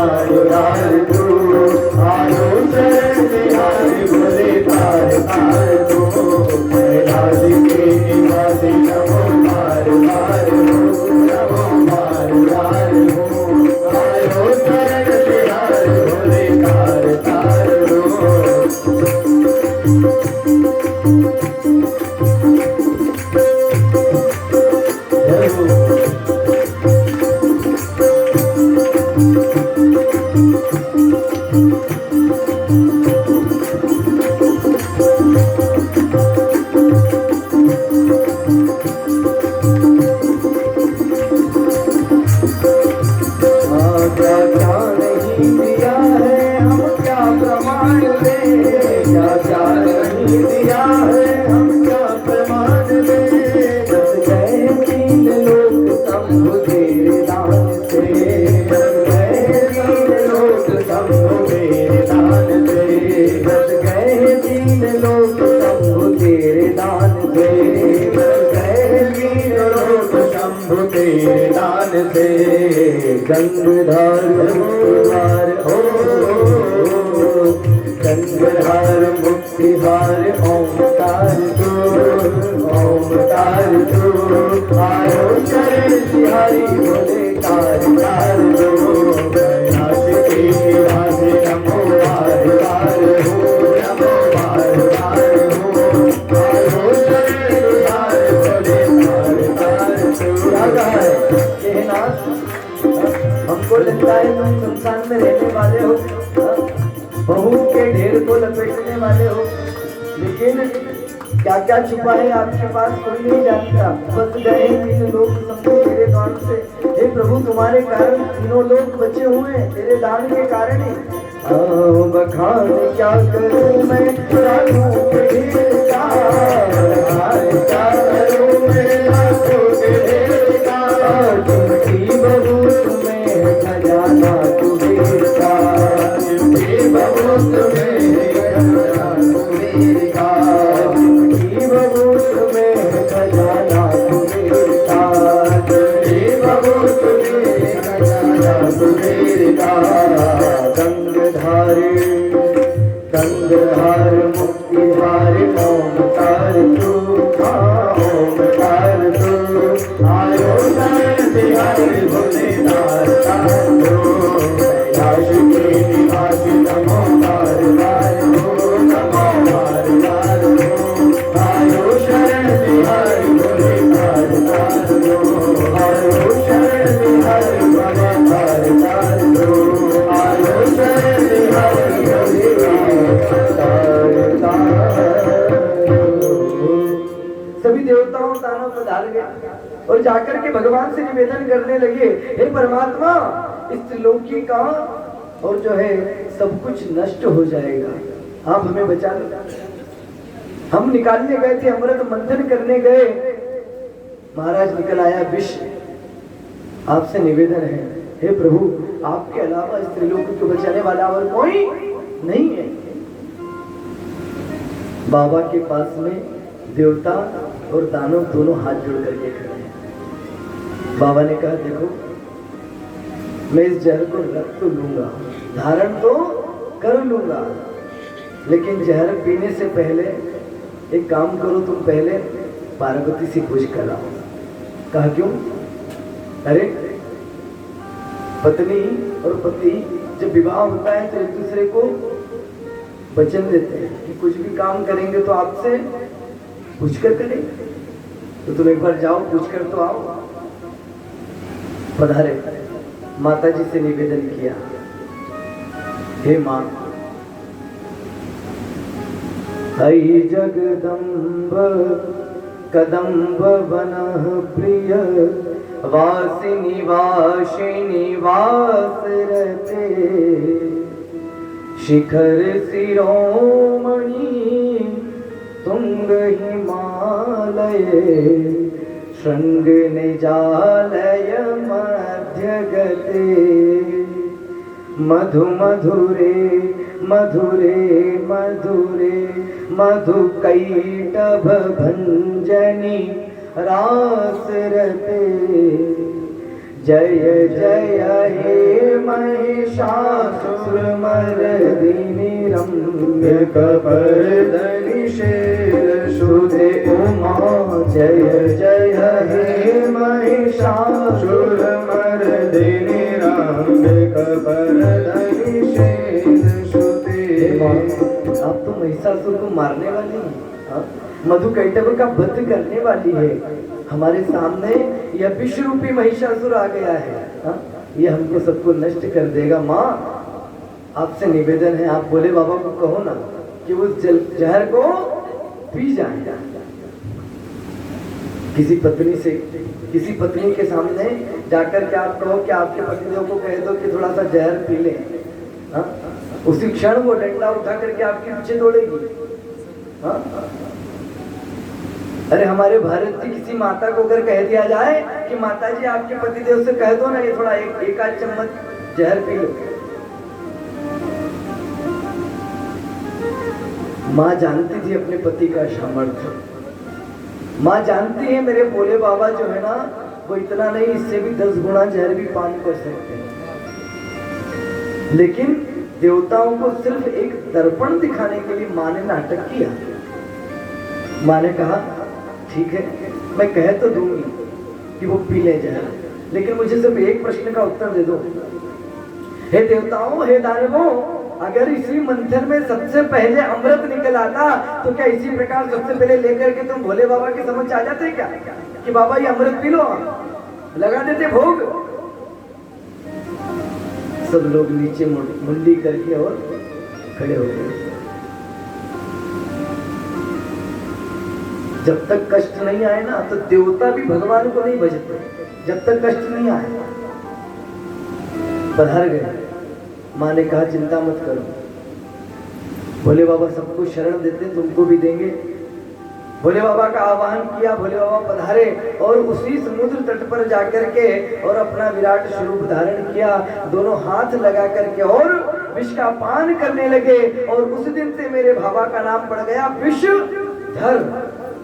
आयो यार तू, आयो शरण बिहारी भोले तार तार तू, कैलाश के निवासी नमो मार मार हो, नमो मार मार हो, आयो शरण बिहारी भोले तार तार हो। गंगाधर मुक्तिहार हो, गंगाधर मुक्तिहार ओंकार तू, ओंकार तू, आयो शरण बिहारी भोले तार तार तू, कैलाश के निवासी नमो मार मार हो, नमो मार मार हो, आयो शरण बिहारी भोले तार तार तू। राधा है ये नाथ, हमको लगता है तुम संसार में रहने वाले हो, बहू के ढेर को लपेटने वाले हो, लेकिन क्या क्या छुपा है आपके पास कोई नहीं जानता। बस गए तीन लोग सबको तेरे दान से, हे प्रभु तुम्हारे कारण तीनों लोग बचे हुए हैं, तेरे दान के कारण ही। बखान क्या करूं मैं रातों के ढेर का, क्या करूं मैं रातों के ढेर का, तुमकी बहू तुम्हें खजाना कुबेर का, तुमकी बहू तुम्हें खजाना कुबेर का, तुमकी बहू तुम्हें खजाना कुबेर का, तुमकी बहू तुम्हें खजाना कुबेर का। गंगाधार गंगाधार मुक्तिहार ओंकार तू, ओंकार तू, आयो शरण बिहारी भोले तार तार तू, कैलाश के निवासी नमो मार मार हो, नमो मार मार हो, आयो शरण बिहारी भोले तार तार तू, आयो शरण बिहारी भोले तार तार तू, आयो शरण बिहारी भोले तार तार तू। सभी देवताओं दानव पधार गए और जाकर के भगवान से निवेदन करने लगे, हे परमात्मा इस त्रिलोकी का और जो है सब कुछ नष्ट हो जाएगा, आप हमें बचा लो। हम निकालने गए थे, अमृत मंथन करने गए, महाराज निकल आया विष। आपसे निवेदन है हे प्रभु आपके अलावा इस त्रिलोकी को बचाने वाला और कोई नहीं है। बाबा के पास में देवता और दानव दोनों हाथ जोड़ करके खड़े हैं। बाबा ने कहा देखो मैं इस जहर को रख तो लूंगा, धारण तो कर लूंगा, लेकिन जहर पीने से पहले एक काम करो, तुम पहले पार्वती से पूछ कर आओ। कहा क्यों? अरे पत्नी और पति जब विवाह होता है तो एक दूसरे को वचन देते हैं कि कुछ भी काम करेंगे तो आपसे पूछकर करेंगे, तो तुम एक बार जाओ पूछकर तो आओ। पधारे, माता जी से निवेदन किया, हे मां, हई जगदम्ब कदम्ब वनः प्रिय वासिनी वासिनी वास रते शिखर शिरोमणि तुंग हिमालय शृंग निजालय मध्य गते मधु मधुरे मधुरे मधुरे मधु कैटभ भंजनी रास रते जय जय हे महेश महिषासुरमर्दिनी रम्यकपर्दनि शेरसुते उमा जय जय हे महिषासुरमर्दिनी रम्यकपर्दनि शेरसुते। आप तो महिषासुर को मारने वाली हैं, मधुकैटभ का वध करने वाली है। हमारे सामने यह विश्व रूपी महिषासुर आ गया है, ये हमको सबको नष्ट कर देगा। माँ आपसे निवेदन है, आप भोले बाबा को कहो ना कि उस जहर को पी जाए। किसी पत्नी के सामने जाकर के आप कहो कि आपके पतिदेव को कह दो कि थोड़ा सा जहर पी ले, उसी क्षण वो डंडा उठा करके आपके पीछे दौड़ेगी। अरे हमारे भारत की किसी माता को अगर कह दिया जाए कि माता जी आपके पतिदेव से कह दो ना ये थोड़ा एक आध चम्मच जहर पी लो, माँ जानती थी अपने पति का सामर्थ्य। माँ जानती है मेरे भोले बाबा जो है ना वो इतना नहीं, इससे भी 10 गुना जहर भी पान कर सकते हैं। लेकिन देवताओं को सिर्फ एक दर्पण दिखाने के लिए माँ ने नाटक किया। माँ ने कहा ठीक है मैं कह तो दूंगी कि वो पी ले जहर, लेकिन मुझे सिर्फ एक प्रश्न का उत्तर दे दो। हे देवताओं, हे दानवों, अगर इसी मंथन में सबसे पहले अमृत निकल आता तो क्या इसी प्रकार सबसे पहले लेकर के तुम भोले बाबा के समझ आ जाते क्या कि बाबा ये अमृत पी लो, लगा देते भोग? सब लोग नीचे मुंडी करके और खड़े हो गए। जब तक कष्ट नहीं आए ना तो देवता भी भगवान को नहीं भजते, जब तक कष्ट नहीं आए। पधार गए। माँ ने कहा चिंता मत करो, भोले बाबा सबको शरण देते तुमको भी देंगे। भोले बाबा का आह्वान किया, भोले बाबा पधारे और उसी समुद्र तट पर जाकर के और अपना विराट स्वरूप धारण किया, दोनों हाथ लगा करके और विष का पान करने लगे। और उस दिन से मेरे बाबा का नाम पड़ गया विषधर।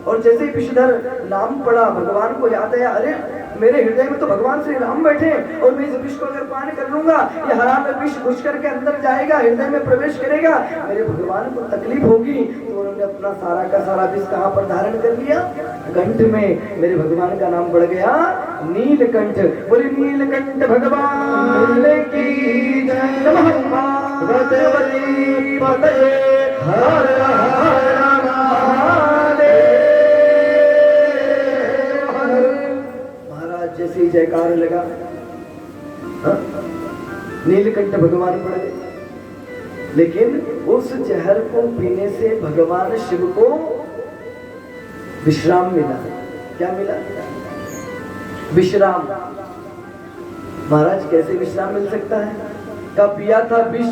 और जैसे ही विषधर नाम पड़ा भगवान को याद आया, अरे मेरे हृदय में तो भगवान श्री राम बैठे और मैं इस विष को अगर पान कर लूंगा ये हराम विष घुस करके अंदर जाएगा, हृदय में प्रवेश करेगा, मेरे भगवान को तकलीफ होगी। तो उन्होंने अपना सारा का सारा विष कहाँ पर धारण कर लिया? कंठ में। मेरे भगवान का नाम पड़ गया नीलकंठ। बोले नीलकंठ भगवान की जय। नमः पार्वती पतये हर हर जैसे ही जयकार लगा, नीलकंठ भगवान पड़ गए। लेकिन उस जहर को पीने से भगवान शिव को विश्राम मिला। क्या मिला? विश्राम। महाराज कैसे विश्राम मिल सकता है? का पिया था विष,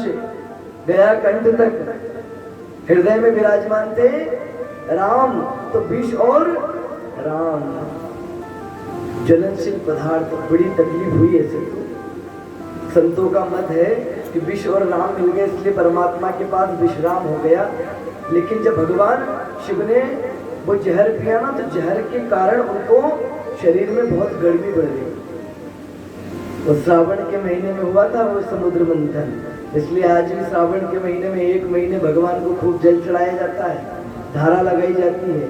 गया कंठ तक, हृदय में विराजमान थे राम, तो विष और राम ज्वलनशील पदार्थ, बड़ी तकलीफ हुई है सबको। संतों का मत है कि विष और राम मिल गए इसलिए परमात्मा के पास विश्राम हो गया। लेकिन जब भगवान शिव ने वो जहर पिया ना तो जहर के कारण उनको शरीर में बहुत गर्मी बढ़ गई। तो श्रावण के महीने में हुआ था वो समुद्र मंथन, इसलिए आज भी श्रावण के महीने में 1 महीने भगवान को खूब जल चढ़ाया जाता है, धारा लगाई जाती है।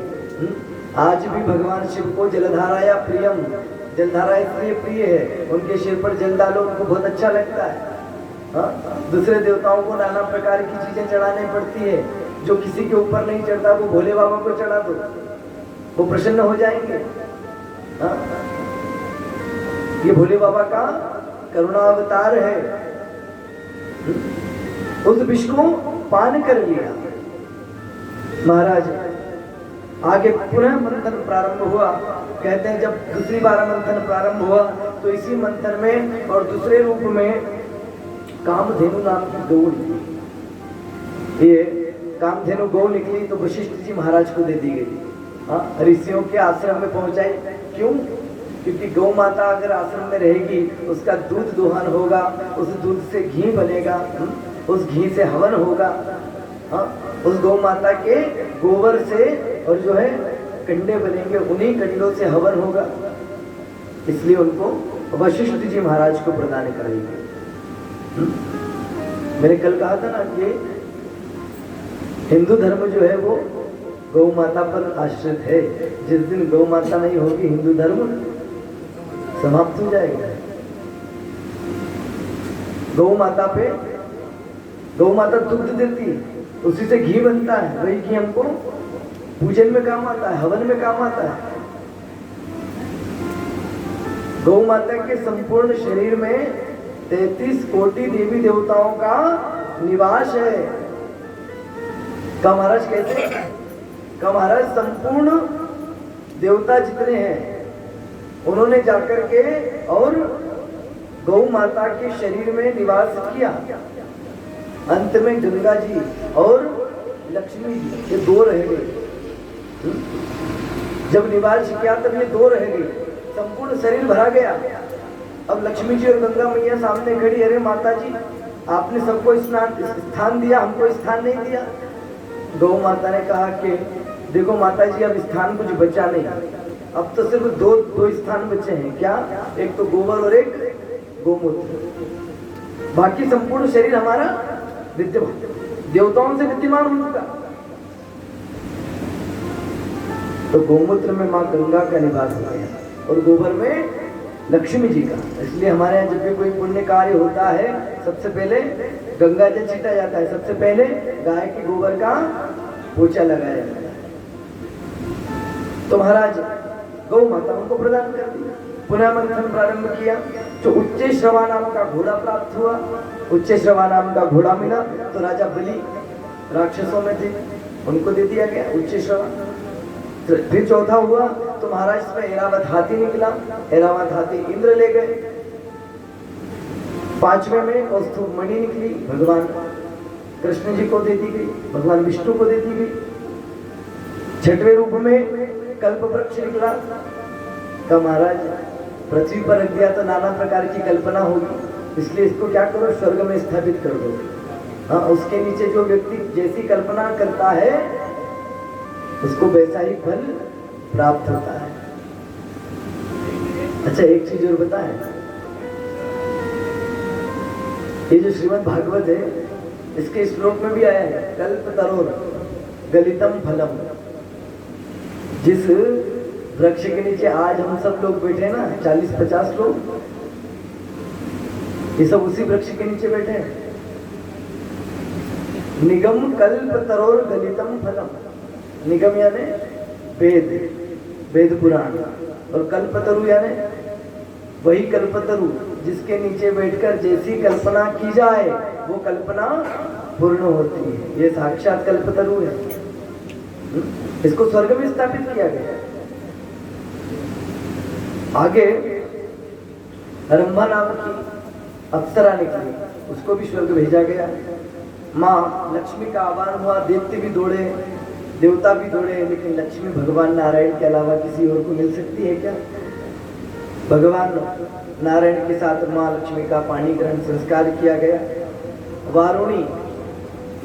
आज भी भगवान शिव को जलधारा या प्रियम, जलधारा इसलिए प्रिय है उनके सिर पर जल डालो उनको बहुत अच्छा लगता है। दूसरे देवताओं को नाना प्रकार की चीजें चढ़ानी पड़ती है, जो किसी के ऊपर नहीं चढ़ता वो भोले बाबा को चढ़ा दो, वो प्रसन्न हो जाएंगे। ये भोले बाबा का करुणा अवतार है। उस विष को पान कर लिया महाराज। आगे पुनः मंथन प्रारंभ हुआ। कहते हैं जब दूसरी बार मंथन प्रारंभ हुआ तो इसी मंथन में और दूसरे रूप में कामधेनु नाम की गौ निकली। ये कामधेनु गौ निकली तो वशिष्ठ जी महाराज को दे दी गई, ऋषियों के आश्रम में पहुंचाई। क्यों? क्योंकि गौ माता अगर आश्रम में रहेगी उसका दूध दोहन होगा, उस दूध से घी बनेगा, उस घी से हवन होगा, उस गौ माता के गोबर से और जो है कंडे बनेंगे, उन्हीं कंडों से हवन होगा। इसलिए उनको वशिष्ठ जी महाराज को प्रदान कराई गई। मैंने कल कहा था ना कि हिंदू धर्म जो है वो गौ माता पर आश्रित है। जिस दिन गौ माता नहीं होगी हिंदू धर्म समाप्त हो जाएगा। गौ माता पे, गौ माता दुग्ध देती है, उसी से घी बनता है, वही घी हमको पूजन में काम आता है, हवन में काम आता है। गौ माता के संपूर्ण शरीर में 33 कोटि देवी देवताओं का निवास है। का महाराज कहते हैं, का महाराज संपूर्ण देवता जितने हैं उन्होंने जाकर के और गौ माता के शरीर में निवास किया। अंत में गंगा जी और लक्ष्मी जी ये दो रह गए। जब निवास किया तब ये दो रह गई, संपूर्ण शरीर भरा गया। अब लक्ष्मी जी और गंगा मैया सामने खड़ी, अरे माता जी आपने सबको स्थान दिया, हमको स्थान नहीं दिया। गौ माता ने कहा कि देखो माता जी अब स्थान कुछ बचा नहीं, अब तो सिर्फ दो स्थान बचे हैं। क्या? एक तो गोबर और एक गोमूत्र। बाकी संपूर्ण शरीर हमारा विद्यमान, देवताओं से विद्यमान हो चुका। तो गोमूत्र में माँ गंगा का निवास हो गया और गोबर में लक्ष्मी जी का। इसलिए हमारे यहाँ जब भी कोई पुण्य कार्य होता है सबसे पहले गंगा जल छीटा जाता है, सबसे पहले गाय के गोबर का पोछा लगाया जाता है। तो महाराज गौ माता उनको प्रदान कर दिया। पुनः मंथन प्रारंभ किया, जो उच्च श्रवा नाम का घोड़ा प्राप्त हुआ। उच्च श्रवा नाम का घोड़ा मिला तो राजा बलि राक्षसों में थे, उनको दे दिया गया उच्च श्रवा। तो फिर चौथा हुआ तो महाराज इसमें ऐरावत हाथी निकला, ऐरावत हाथी इंद्र ले गए। पांचवें में कौस्तुभ मणि निकली, भगवान कृष्ण जी को दे दी गई, भगवान विष्णु को दे दी गई। छठवें रूप में कल्प वृक्ष निकला। तो महाराज पृथ्वी पर रख दिया तो नाना प्रकार की कल्पना होगी, इसलिए इसको क्या करो स्वर्ग में स्थापित कर दो। हाँ, उसके नीचे जो व्यक्ति जैसी कल्पना करता है उसको वैसा ही फल प्राप्त होता है। अच्छा एक चीज और बताएं, ये जो श्रीमद् भागवत है इसके श्लोक में भी आया है कल्पतरोर गलितम फलम। जिस वृक्ष के नीचे आज हम सब लोग बैठे ना 40-50 लोग, ये सब उसी वृक्ष के नीचे बैठे हैं। निगम कल्पतरोर गलितम फलम। निगम यानी वेद, वेद पुराण, और कल्पतरु यानी वही कल्पतरु जिसके नीचे बैठकर जैसी कल्पना की जाए वो कल्पना पूर्ण होती है। ये साक्षात कल्पतरु है। इसको स्वर्ग में स्थापित किया गया। आगे रंभा नाम की अप्सरा निकली, उसको भी स्वर्ग भेजा गया। माँ लक्ष्मी का आह्वान हुआ, देवते भी दौड़े, देवता भी दौड़े, लेकिन लक्ष्मी भगवान नारायण के अलावा किसी और को मिल सकती है क्या? भगवान नारायण के साथ माँ लक्ष्मी का पाणी ग्रहण संस्कार किया गया। वारुणी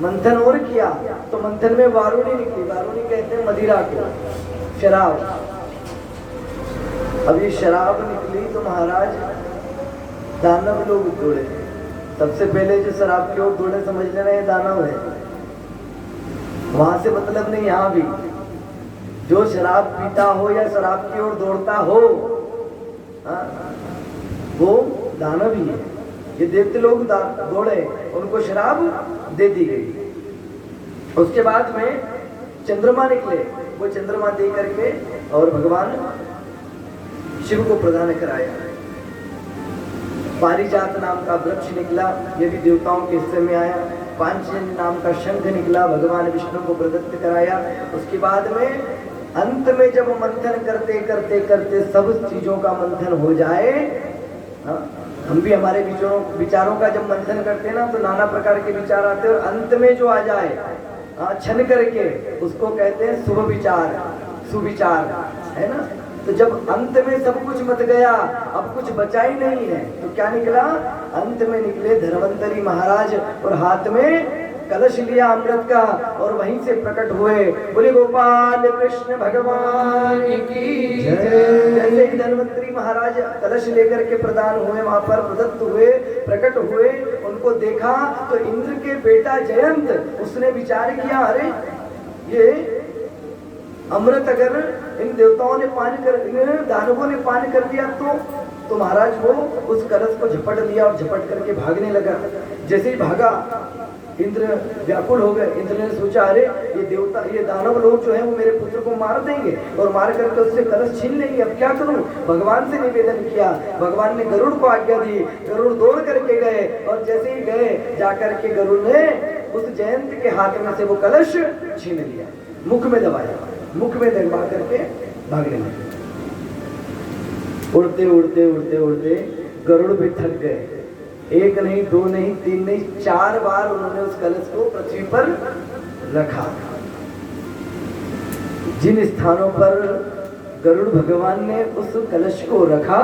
मंथन और किया तो मंथन में वारुणी निकली। वारुणी कहते हैं मदिरा को, शराब। अब ये शराब निकली तो महाराज दानव लोग दौड़े। सबसे पहले जो शराब की ओर दौड़े समझ लेना ये दानव है, वहां से मतलब नहीं। यहाँ भी जो शराब पीता हो या शराब की ओर दौड़ता हो वो दानव ही है। ये देवते लोग दौड़े, उनको शराब दे दी गई। उसके बाद में चंद्रमा निकले, वो चंद्रमा दे करके और भगवान शिव को प्रदान कराया। पारिजात नाम का वृक्ष निकला, ये भी देवताओं के हिस्से में आया। पांचजन्य नाम का शंख निकला, भगवान विष्णु को प्रदत्त कराया। उसके बाद में अंत में जब मंथन करते करते करते सब चीजों का मंथन हो जाए, हम भी हमारे विचारों का जब मंथन करते हैं ना तो नाना प्रकार के विचार आते हैं, और अंत में जो आ जाए छन करके उसको कहते हैं शुभ विचार, सुविचार, है ना। तो जब अंत में सब कुछ मत गया, अब कुछ बचा ही नहीं है, तो क्या निकला? अंत में निकले धन्वंतरी महाराज और हाथ में कलश लिया अमृत का, और वहीं से प्रकट हुए। बोले गोपाल कृष्ण भगवान की जय। जैसे ही धन्वंतरी महाराज कलश लेकर के प्रदान हुए, वहां पर प्रदत्त हुए, प्रकट हुए, उनको देखा तो इंद्र के बेटा जयंत, उसने विचार किया, अरे ये अमृत अगर इन देवताओं ने पान कर, इन दानवों ने पान कर दिया तो महाराज वो उस कलश को झपट लिया और झपट करके भागने लगा। जैसे ही भागा इंद्र व्याकुल हो गए। इंद्र ने सोचा, अरे ये देवता, ये दानव लोग जो है वो मेरे पुत्र को मार देंगे और मार करके उससे कलश छीन लेंगे, अब क्या करूं। भगवान से निवेदन किया, भगवान ने गरुड़ को आज्ञा दी, गरुड़ दौड़ करके गए और जैसे ही गए जाकर के गरुड़ ने उस जयंत के हाथ में से वो कलश छीन लिया, मुख में दबाया, मुख में दबा करके भागने लगे। उड़ते उड़ते उड़ते उड़ते गरुड़ भी थक गए। एक नहीं, दो नहीं, तीन नहीं, 4 बार उन्होंने उस कलश को पृथ्वी पर रखा। जिन स्थानों पर गरुड़ भगवान ने उस कलश को रखा,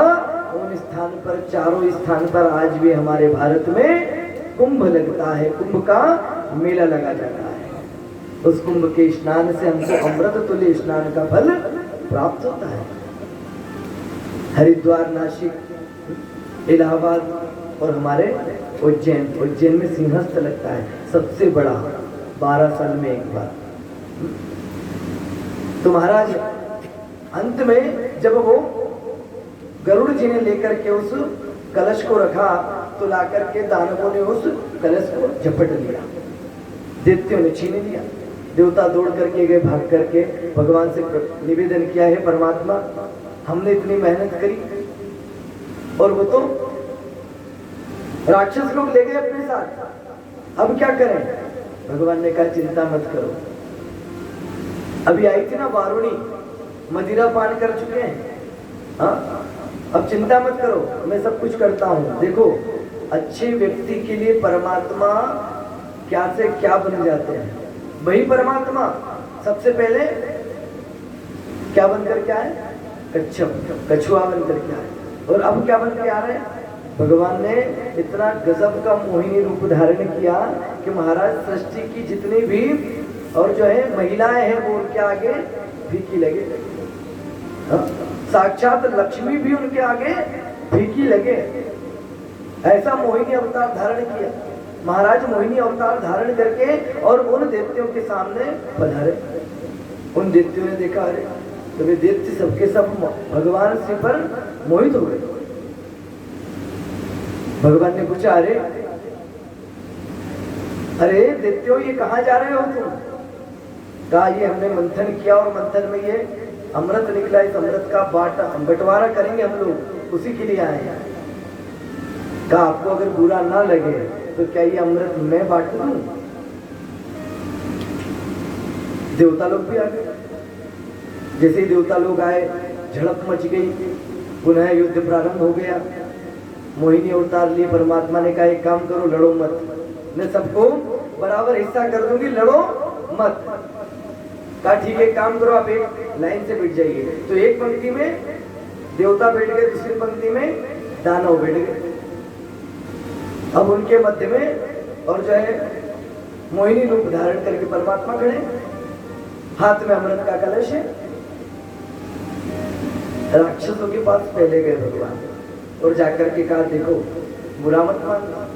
उन स्थान पर, चारों स्थान पर आज भी हमारे भारत में कुंभ लगता है, कुंभ का मेला लगा जाता है। उस कुंभ के स्नान से हमको अमृत तुल्य स्नान का फल प्राप्त होता है। हरिद्वार, नासिक, इलाहाबाद और हमारे उज्जैन में सिंहस्थ लगता है, सबसे बड़ा, 12 साल में एक बार। तो महाराज अंत में जब वो गरुड़ जी ने लेकर के उस कलश को रखा तो लाकर के दानवों ने उस कलश को झपट लिया, दैत्यों ने छीन लिया। देवता दौड़ करके गए, भाग करके भगवान से निवेदन किया, है परमात्मा, हमने इतनी मेहनत करी और वो तो राक्षस लोग ले गए अपने साथ, अब क्या करें। भगवान ने कहा, चिंता मत करो, अभी आई थी ना वारुणी, मदिरा पान कर चुके हैं, हाँ, अब चिंता मत करो, मैं सब कुछ करता हूं। देखो, अच्छे व्यक्ति के लिए परमात्मा क्या से क्या बन जाते हैं, वही परमात्मा सबसे पहले क्या बनकर के आए, कच्छप, कछुआ बनकर के आए, और अब क्या बन के आ रहे हैं। भगवान ने इतना गजब का मोहिनी रूप धारण किया कि महाराज सृष्टि की जितनी भी और जो है महिलाएं हैं वो उनके आगे फीकी लगे, साक्षात लक्ष्मी भी उनके आगे फीकी लगे। ऐसा मोहिनी अवतार धारण किया महाराज। मोहिनी अवतार धारण करके और उन दैत्यों के सामने पधारे। उन दैत्यों ने देखा, अरे तो वे दैत्य सबके सब भगवान से पर मोहित हो गए। भगवान ने पूछा, अरे दैत्यों, ये कहाँ जा रहे हो तुम। कहा, ये हमने मंथन किया और मंथन में ये अमृत निकला, इस अमृत का बंटवारा करेंगे हम लोग, उसी के लिए आए हैं। कहा, आपको अगर बुरा ना लगे तो क्या ये अमृत मैं बांट दूं। देवता लोग भी आ गए। जैसे ही देवता लोग आए, झड़प मच गई, पुनः युद्ध प्रारंभ हो गया। मोहिनी अवतार लिए परमात्मा ने कहा, एक काम करो, लड़ो मत, मैं सबको बराबर हिस्सा कर दूंगी, लड़ो मत। कहा, ठीक है, काम करो, आप एक लाइन से बैठ जाइए। तो एक पंक्ति में देवता बैठ गए, दूसरी पंक्ति में दानव बैठ गए। अब उनके मध्य में और जो है मोहिनी रूप धारण करके परमात्मा खड़े, हाथ में अमृत का कलश है। राक्षसों के पास पहले गए भगवान और जाकर के कहा, देखो बुरा मत मानना,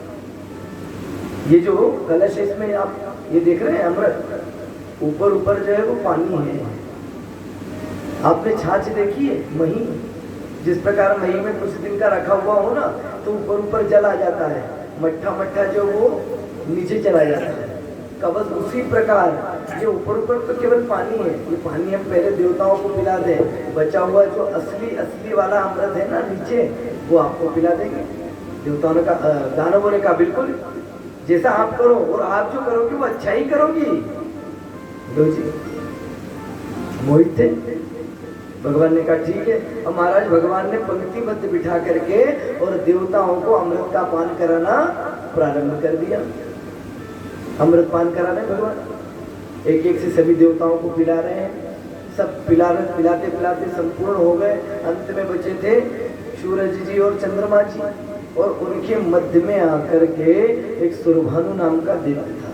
ये जो कलश है इसमें आप ये देख रहे हैं अमृत, ऊपर ऊपर जो है वो पानी है। आपने छाछ देखी है, मही, जिस प्रकार मही में कुछ दिन का रखा हुआ हो ना तो ऊपर ऊपर जल आ जाता है, मट्ठा मट्ठा जो वो नीचे चला जाता है। कवच उसी प्रकार ये ऊपर ऊपर तो केवल पानी है, ये पानी हम पहले देवताओं को पिला दें, बचा हुआ जो असली वाला अमृत है ना नीचे, वो आपको पिला देंगे। देवताओं ने कहा, दानवों ने कहा, बिल्कुल जैसा आप करो और आप जो करोगे वो अच्छा ही करोगी। दो जी मोहित थे। भगवान ने कहा, ठीक है। अब महाराज भगवान ने पंक्तिबद्ध बिठा करके और देवताओं को अमृत का पान कराना प्रारंभ कर दिया। अमृत पान कराने भगवान एक एक से सभी देवताओं को पिला रहे हैं। सब पिलाते पिलाते संपूर्ण हो गए। अंत में बचे थे सूरज जी और चंद्रमा जी, और उनके मध्य में आकर के एक सुरभानु नाम का दैत्य था।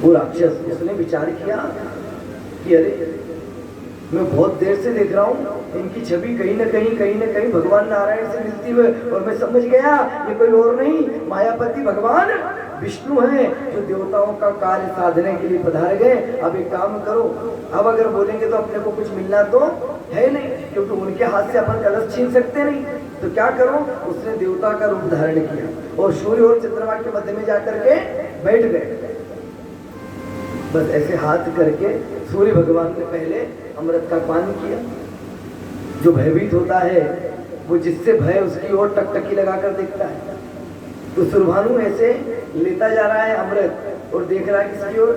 वो राक्षस, उसने विचार किया कि अरे मैं बहुत देर से देख रहा हूँ इनकी छवि कहीं न कहीं भगवान नारायण से मिलती हुई, और मैं समझ गया ये कोई और नहीं, मायापति भगवान विष्णु हैं जो देवताओं का कार्य साधने के लिए पधार गए। अब एक काम करो, अब अगर बोलेंगे तो अपने को कुछ मिलना तो है नहीं, क्योंकि उनके हाथ से अपन कलश छीन सकते नहीं। तो क्या करो, उसने देवता का रूप धारण किया और सूर्य और चंद्रमा के मध्य में जाकर के बैठ गए। बस ऐसे हाथ करके सूर्य भगवान ने पहले अमृत का पान किया। जो भयभीत होता है वो जिससे भय उसकी ओर टकटकी लगाकर देखता है। तो सुरभानु ऐसे लेता जा रहा है अमृत और देख रहा है किसकी ओर,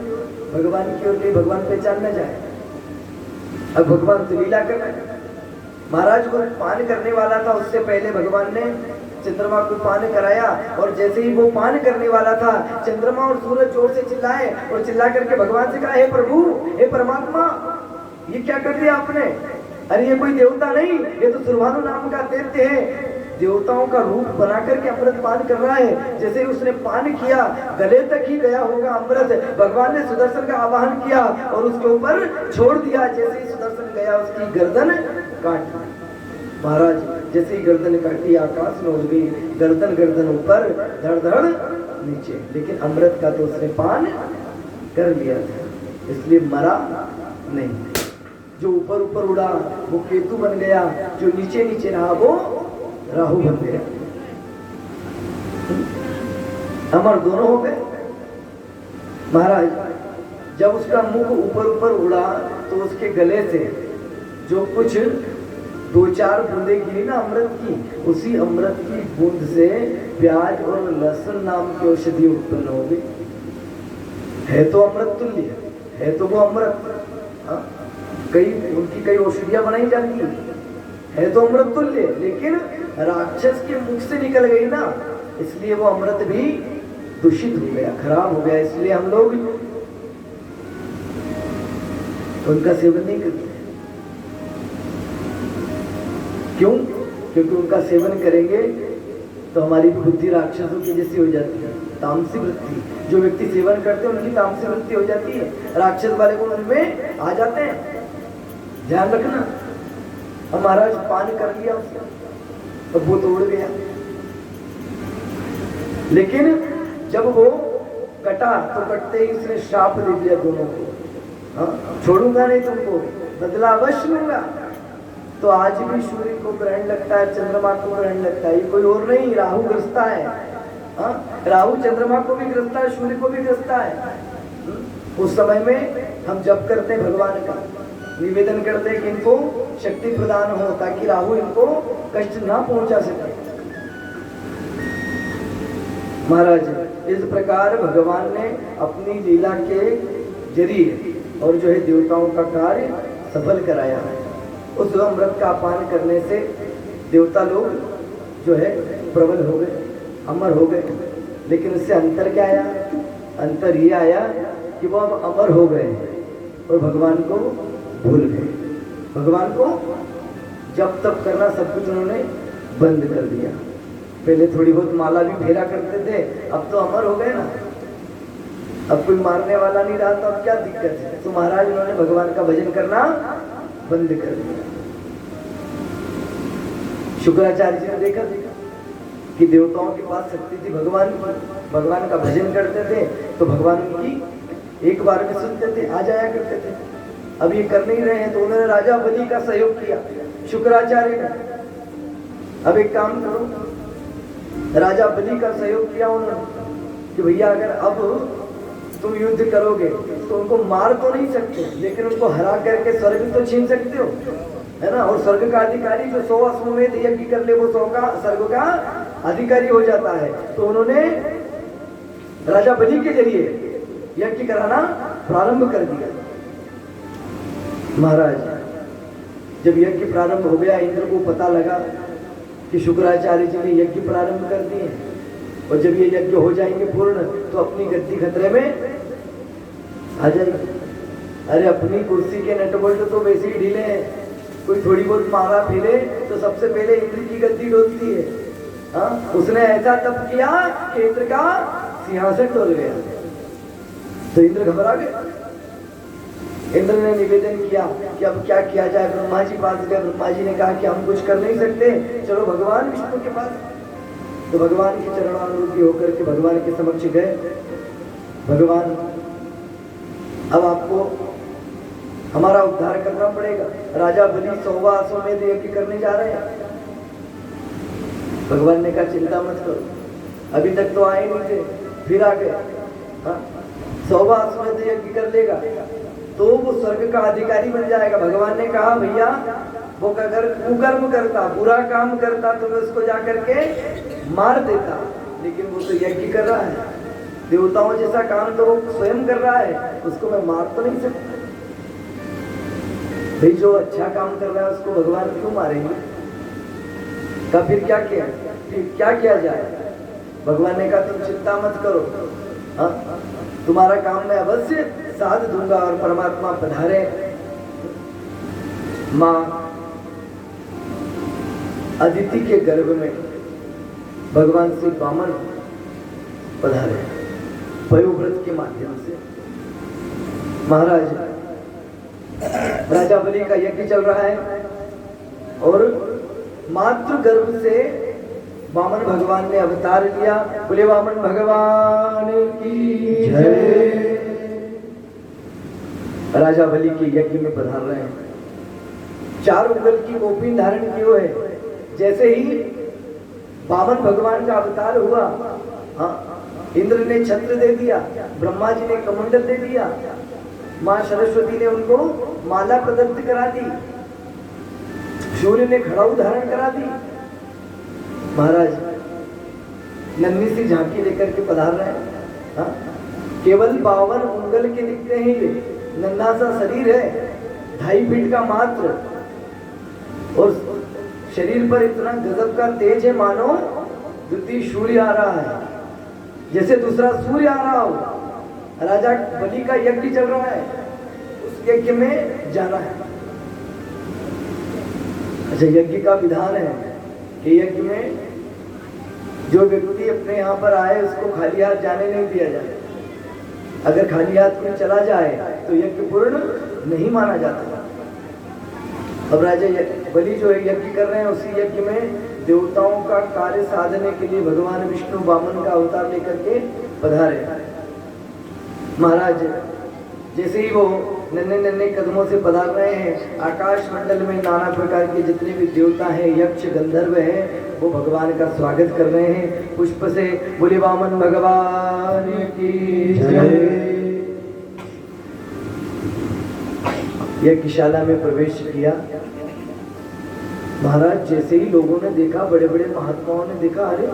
भगवान की ओर, कहीं भगवान पहचान न जाए। अब भगवान तो लीला कर रहे हैं। महाराज को पान करने वाला था, उससे पहले भगवान ने चंद्रमा को पान कराया, और जैसे ही वो पान करने वाला था, चंद्रमा और सूरज जोर से चिल्लाए और चिल्ला करके भगवान से कहा, हे प्रभु, हे परमात्मा, ये क्या कर दिया आपने? अरे ये कोई देवता नहीं, ये तो सुरभानु नाम का दैत्य है, देवताओं का रूप बना करके अमृत पान कर रहा है। जैसे ही उसने पान किया, गले तक ही गया होगा अमृत, भगवान ने सुदर्शन का आवाहन किया और उसके ऊपर छोड़ दिया। जैसे ही सुदर्शन गया, उसकी गर्दन काट दी। महाराज जैसे ही गर्दन काटी, आकाश में उड़ गई, गर्दन ऊपर, धड़ नीचे। लेकिन अमृत का तो उसने पान कर लिया था, इसलिए मरा नहीं। जो ऊपर उड़ा वो केतु बन गया, जो नीचे रहा वो राहु बन गया। अमर दोनों हो गए। महाराज जब उसका मुख ऊपर उड़ा तो उसके गले से जो कुछ 2-4 बूंदे गिरी ना अमृत की, उसी अमृत की बूंद से प्याज और लहसुन नाम की औषधि उत्पन्न हो गई। है तो अमृत तुल्य, है तो वो अमृत। उनकी कई औषधियां बनाई जाती है तो अमृत तुल्य, लेकिन राक्षस के मुख से निकल गई ना, इसलिए वो अमृत भी दूषित हो गया, खराब हो गया। इसलिए हम लोग उनका सेवन नहीं करते। क्यों? क्योंकि उनका सेवन करेंगे तो हमारी बुद्धि राक्षसों की जैसी हो जाती है, तामसी वृत्ति। जो व्यक्ति सेवन करते हैं उनकी तामसी वृत्ति हो जाती है, राक्षस वाले को उनमें आ जाते हैं। ध्यान रखना। अब महाराज पान कर लिया उसने, अब वो तोड़ गया। लेकिन जब वो कटा तो कटते ही उसने श्राप दे दिया दोनों को, छोड़ूंगा नहीं तुमको, बदला अवश्य लूंगा। तो आज भी सूर्य को ग्रहण लगता है, चंद्रमा को ग्रहण लगता है, ये कोई और नहीं, राहु ग्रस्ता है। राहु चंद्रमा को भी ग्रस्ता है, सूर्य को भी ग्रस्ता है। उस समय में हम जप करते हैं, भगवान का निवेदन करते हैं कि इनको शक्ति प्रदान हो, ताकि राहु इनको कष्ट ना पहुंचा सके। महाराज इस प्रकार भगवान ने अपनी लीला के जरिए और जो है देवताओं का कार्य सफल कराया है। उस अमृत का पान करने से देवता लोग जो है प्रबल हो गए, अमर हो गए। लेकिन उससे अंतर क्या आया? अंतर ये आया कि वो अब अमर हो गए और भगवान को भूल गए। भगवान को जब तब करना सब कुछ उन्होंने बंद कर दिया। पहले थोड़ी बहुत माला भी फेरा करते थे, अब तो अमर हो गए ना, अब कोई मारने वाला नहीं रहा, तो अब क्या दिक्कत है? तो महाराज उन्होंने भगवान का भजन करना बंद कर दिया। शुक्राचार्य जी ने देखा कि देवताओं के पास शक्ति थी, भगवान का भजन करते थे तो भगवान की एक बार में सुनते थे, आ जाया करते थे। अब ये कर नहीं रहे हैं तो उन्होंने राजा बलि का सहयोग किया, शुक्राचार्य ने। अब एक काम करो, राजा बलि का सहयोग किया उन्होंने कि भैया अगर अब तुम युद्ध करोगे तो उनको मार तो नहीं सकते, लेकिन उनको हरा करके स्वर्ग तो छीन सकते हो, है ना। और स्वर्ग का अधिकारी जो 100 अश्वमेध यज्ञ कर ले, वो 100 का स्वर्ग का अधिकारी हो जाता है। तो उन्होंने राजा बलि के जरिए यज्ञ कराना प्रारंभ कर दिया। महाराज जब यज्ञ प्रारंभ हो गया, इंद्र को पता लगा कि शुक्राचार्य जी ने यज्ञ प्रारंभ कर दिए, और जब ये यज्ञ हो जाएंगे पूर्ण तो अपनी गद्दी खतरे में आ जाएगी। अरे अपनी कुर्सी के नट बोल्ट तो वैसे ही ढीले हैं, कोई थोड़ी बहुत मारा फैले तो सबसे पहले इंद्र की गद्दी डोलती है। उसने ऐसा तप किया कि इंद्र का सिंहासन डोल गया, तो इंद्र घबरा गए। इंद्र ने निवेदन किया कि अब क्या किया जाए। ब्रह्मा जी पास गए। ब्रह्मा जी ने कहा कि हम कुछ कर नहीं सकते, चलो भगवान विष्णु के पास। तो भगवान के चरणानुरूपी होकर के भगवान के समक्ष गए। भगवान, अब आपको हमारा उद्धार करना पड़ेगा। राजा बलि 100वां अश्वमेध यज्ञ करने जा रहे हैं। भगवान ने कहा चिंता मत करो, अभी तक तो आए नहीं थे, फिर आ गए। 100वां अश्वमेध यज्ञ कर लेगा तो वो स्वर्ग का अधिकारी बन जाएगा। भगवान ने कहा भैया वो अगर कुकर्म करता, बुरा काम करता तो मैं उसको जाकर के मार देता, लेकिन वो तो यज्ञ कर रहा है, देवताओं जैसा काम तो वो स्वयं कर रहा है, उसको मैं मार तो नहीं सकता। भाई जो अच्छा काम कर रहा है उसको भगवान क्यों मारेंगे? का फिर क्या किया, फिर क्या किया जाए? भगवान ने कहा तुम चिंता मत करो, तुम्हारा काम मैं अवश्य साध दूंगा। और परमात्मा पधारे। मां अदिति के गर्भ में भगवान श्री वामन पधारे पयोव्रत के माध्यम से। महाराज, राजा बलि का यज्ञ चल रहा है और मातृ गर्भ से वामन भगवान ने अवतार लिया। बोले वामन भगवान की जय। राजा बलि के यज्ञ में पधार रहे हैं। 4 उंगल की गोपी धारण किए हुए। जैसे ही वामन भगवान का अवतार हुआ, इंद्र ने छत्र दे दिया, ब्रह्मा जी ने कमंडल दे दिया, मां सरस्वती ने उनको माला प्रदत्त करा दी, सूर्य ने खड़ाऊ धारण करा दी। महाराज नन्ही सी झांकी लेकर के पधार रहे हैं। केवल 52 उंगल के दिखते हैं ये, नन्हा सा शरीर है, 2.5 फीट का मात्र, और शरीर पर इतना गजब का तेज है मानो द्वितीय सूर्य आ रहा है, जैसे दूसरा सूर्य आ रहा हो। राजा बलि का यज्ञ चल रहा है, उस यज्ञ में जाना है। अच्छा, यज्ञ का विधान है कि यज्ञ में जो व्यक्ति अपने यहाँ पर आए उसको खाली हाथ जाने नहीं दिया जाए। अगर खाली हाथ में चला जाए तो यज्ञ पूर्ण नहीं माना जाता। अब राजा बलि जो है यज्ञ कर रहे हैं, उसी यज्ञ में देवताओं का कार्य साधने के लिए भगवान विष्णु वामन का अवतार लेकर के पधारे। महाराज जैसे ही वो नन्हे नन्हे कदमों से पधार रहे हैं, आकाश मंडल में नाना प्रकार के जितने भी देवता हैं, यक्ष गंधर्व हैं, वो भगवान का स्वागत कर रहे हैं पुष्प से। बोले वामन भगवान की जय। यज्ञशाला में प्रवेश किया। महाराज जैसे ही लोगों ने देखा, बड़े बड़े महात्माओं ने देखा, अरे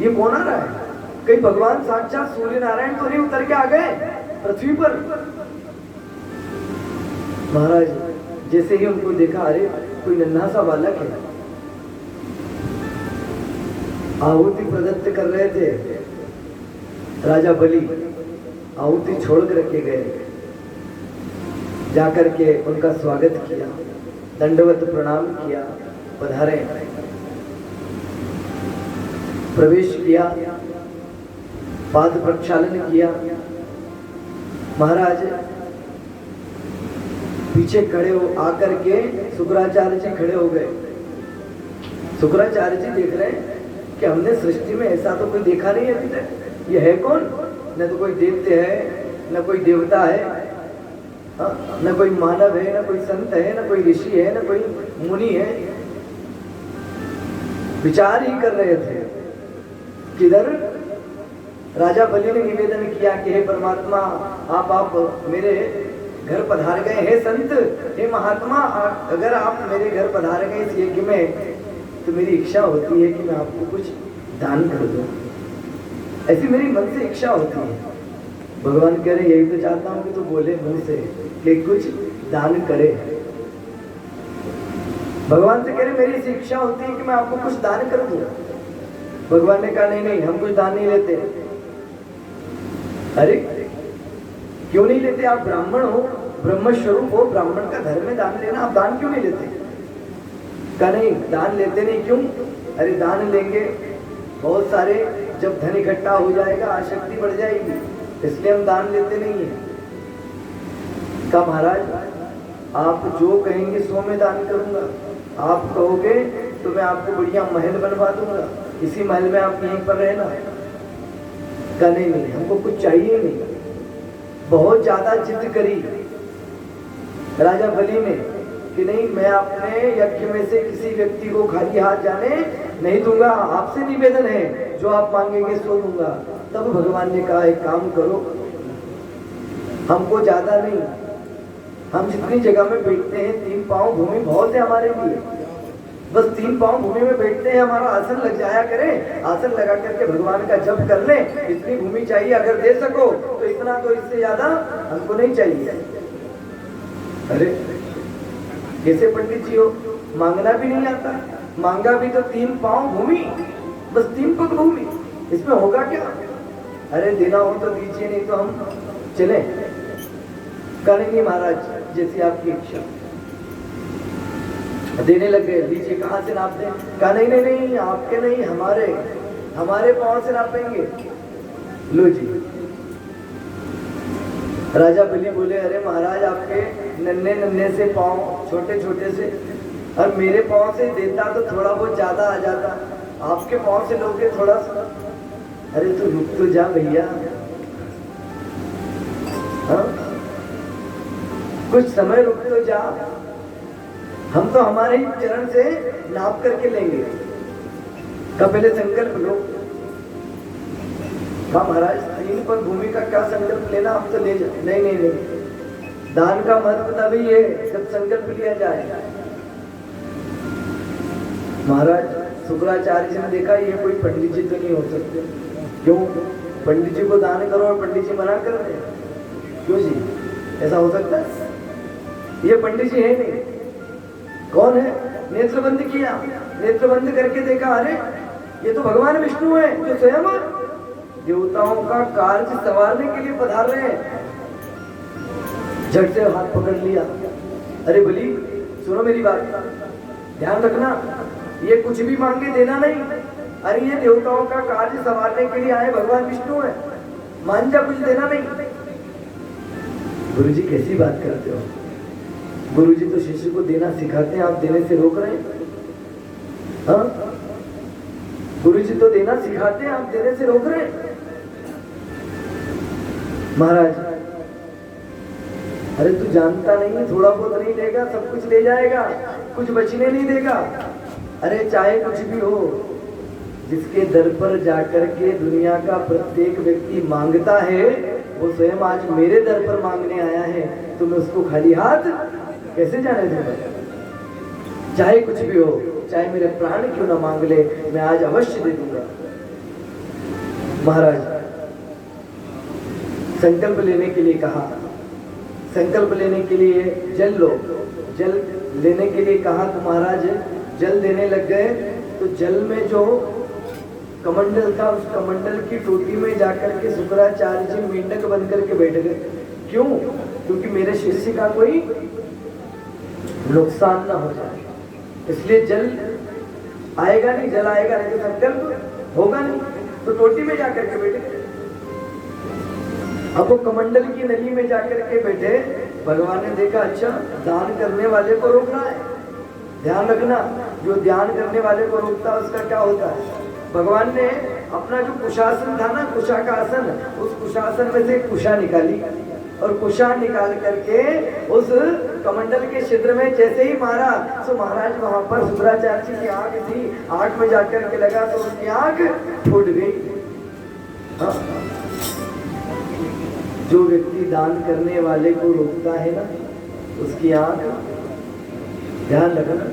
ये कौन आ रहा है? कहीं भगवान साक्षात सूर्य नारायण तो नहीं उतर के आ गए पृथ्वी पर? महाराज जैसे ही उनको देखा, अरे कोई नन्हा सा बालक है, आहुति प्रदत्त कर रहे थे। राजा बलि आहुति छोड़ कर रखे गए, जाकर के उनका स्वागत किया, दंडवत प्रणाम किया, पधारे, प्रवेश किया, पाद प्रक्षालन किया। महाराज पीछे खड़े हो आकर के शुक्राचार्य जी खड़े हो गए। शुक्राचार्य जी देख रहे हैं कि हमने सृष्टि में ऐसा तो कोई देखा नहीं है अभी तक। ये है कौन? न तो कोई दैत्य है, न कोई देवता है, न कोई मानव है, न कोई संत है, न कोई ऋषि है, न कोई मुनि है। विचार ही कर रहे थे। किधर राजा बलि ने निवेदन किया कि हे परमात्मा, आप मेरे घर पधार गए, हे संत, हे महात्मा, अगर आप मेरे घर पधार गए इस यज्ञ में तो मेरी इच्छा होती है कि मैं आपको कुछ दान कर दूं। ऐसी मेरी मन से इच्छा होती है। भगवान कह रहे यही तो चाहता हूं कि तू बोले मुंह से कि कुछ दान करे। भगवान से कह रहे मेरी ऐसी इच्छा होती है कि मैं आपको कुछ दान कर दूं। भगवान ने कहा नहीं नहीं, हम कुछ दान नहीं लेते। अरे क्यों नहीं लेते? आप ब्राह्मण हो, ब्रह्म स्वरूप हो, ब्राह्मण का धर्म है दान लेना, आप दान क्यों नहीं लेते? कहा नहीं, दान लेते नहीं। क्यों? अरे दान लेंगे बहुत सारे, जब धन इकट्ठा हो जाएगा आसक्ति बढ़ जाएगी, इसलिए हम दान लेते नहीं है। कहा महाराज आप जो कहेंगे सो में दान करूंगा, आप कहोगे तो मैं आपको बढ़िया महल बनवा दूंगा, इसी महल में आप यहीं पर रहना। कहा नहीं नहीं हमको कुछ चाहिए नहीं। बहुत ज्यादा जिद करी राजा बलि ने कि नहीं मैं अपने यज्ञ में से किसी व्यक्ति को खाली हाथ जाने नहीं दूंगा, आपसे निवेदन है जो आप मांगेंगे सो दूंगा। तब भगवान ने कहा एक काम करो, हमको ज्यादा नहीं, हम जितनी जगह में बैठते हैं 3 पांव भूमि बहुत है हमारे लिए, बस 3 पांव भूमि में बैठते हैं, हमारा आसन लग जाया करे, आसन लगा करके भगवान का जप कर ले, इतनी भूमि चाहिए, अगर दे सको तो इतना, तो इससे ज्यादा हमको नहीं चाहिए। अरे कैसे पंडित जी हो, मांगना भी नहीं आता, मांगा भी तो 3 पांव भूमि, बस 3 पग भूमि, इसमें होगा क्या? अरे देना हो तो दीजिए, नहीं तो हम चले। करेंगे महाराज जैसी आपकी इच्छा। देने लग गए, लीजिए कहाँ से नाप दें? कहा नहीं नहीं नहीं आपके नहीं, हमारे पांव से नापेंगे। लो जी। राजा बलि बोले अरे महाराज आपके नन्हे नन्हे से पांव, छोटे छोटे से, और मेरे पांव से देता तो थोड़ा बहुत ज्यादा आ जाता, आपके पांव से लोगे थोड़ा सा। अरे तो रुक तो जा भैया, हाँ कुछ समय रुक तो जा, हम तो हमारे ही चरण से नाप करके लेंगे। का पहले संकल्प लो। कहा महाराज 3 पर भूमि का क्या संकल्प लेना, हम तो ले जाए। नहीं नहीं नहीं, दान का महत्व तभी है जब संकल्प लिया जाए। महाराज शुक्राचार्य जी ने देखा ये कोई पंडित जी तो नहीं हो सकते, क्यों? पंडित जी को दान करो और पंडित जी मना कर रहे हैं, क्यों जी? ऐसा हो सकता है? ये पंडित जी है नहीं, कौन है? नेत्र बंद किया, नेत्र बंद करके देखा अरे ये तो भगवान विष्णु है जो स्वयं देवताओं का कार्य संवारने के लिए पधार रहे हैं। झट से हाथ पकड़ लिया। अरे बलि सुनो मेरी बात, ध्यान रखना, ये कुछ भी मांगे देना नहीं। अरे ये देवताओं का कार्य संवारने के लिए आए भगवान विष्णु है, मान जा, कुछ देना नहीं। गुरुजी कैसी बात करते हो? गुरुजी तो शिष्य को देना सिखाते हैं, आप देने से रोक रहे हैं? हाँ गुरुजी तो देना सिखाते हैं, आप देने से रोक रहे हैं? महाराज अरे तू जानता नहीं है, थोड़ा बहुत नहीं देगा सब कुछ ले जाएगा, कुछ बचने नहीं देगा। अरे चाहे कुछ भी हो, जिसके दर पर जाकर के दुनिया का प्रत्येक व्यक्ति मांगता है, वो स्वयं आज मेरे दर पर मांगने आया है, तो मैं उसको खाली हाथ कैसे जाने दूंगा? चाहे कुछ भी हो, चाहे मेरे प्राण क्यों ना मांग ले, मैं आज अवश्य दे दूंगा। महाराज संकल्प लेने के लिए कहा, संकल्प लेने के लिए जल लो, जल लेने के लिए कहा तो महाराज जल देने लग गए। तो जल में जो कमंडल था, उस कमंडल की टोटी में जाकर के शुक्राचार्य जी मेंढक बन करके बैठ गए। क्यों? क्योंकि मेरे शिष्य का कोई नुकसान ना हो जाए, इसलिए जल आएगा नहीं, जल आएगा नहीं तो संकल्प होगा नहीं, तो टोटी में जाकर के बैठे। अब वो कमंडल की नली में जाकर के बैठे। भगवान ने देखा अच्छा दान करने वाले को रोक रहा है। ध्यान रखना, जो ध्यान करने वाले को रोकता है उसका क्या होता है? भगवान ने अपना जो कुशासन था ना, कुशा का आसन, उस कुशासन में से कुशा निकाली और कुशा निकाल करके उस कमंडल के छिद्र में जैसे ही मारा, तो महाराज वहां पर शुक्राचार्य जी की आंख थी, आंख में जाकर के लगा तो उसकी आंख फूट गई। हाँ? जो व्यक्ति दान करने वाले को रोकता है ना, उसकी आंख, ध्यान रखना।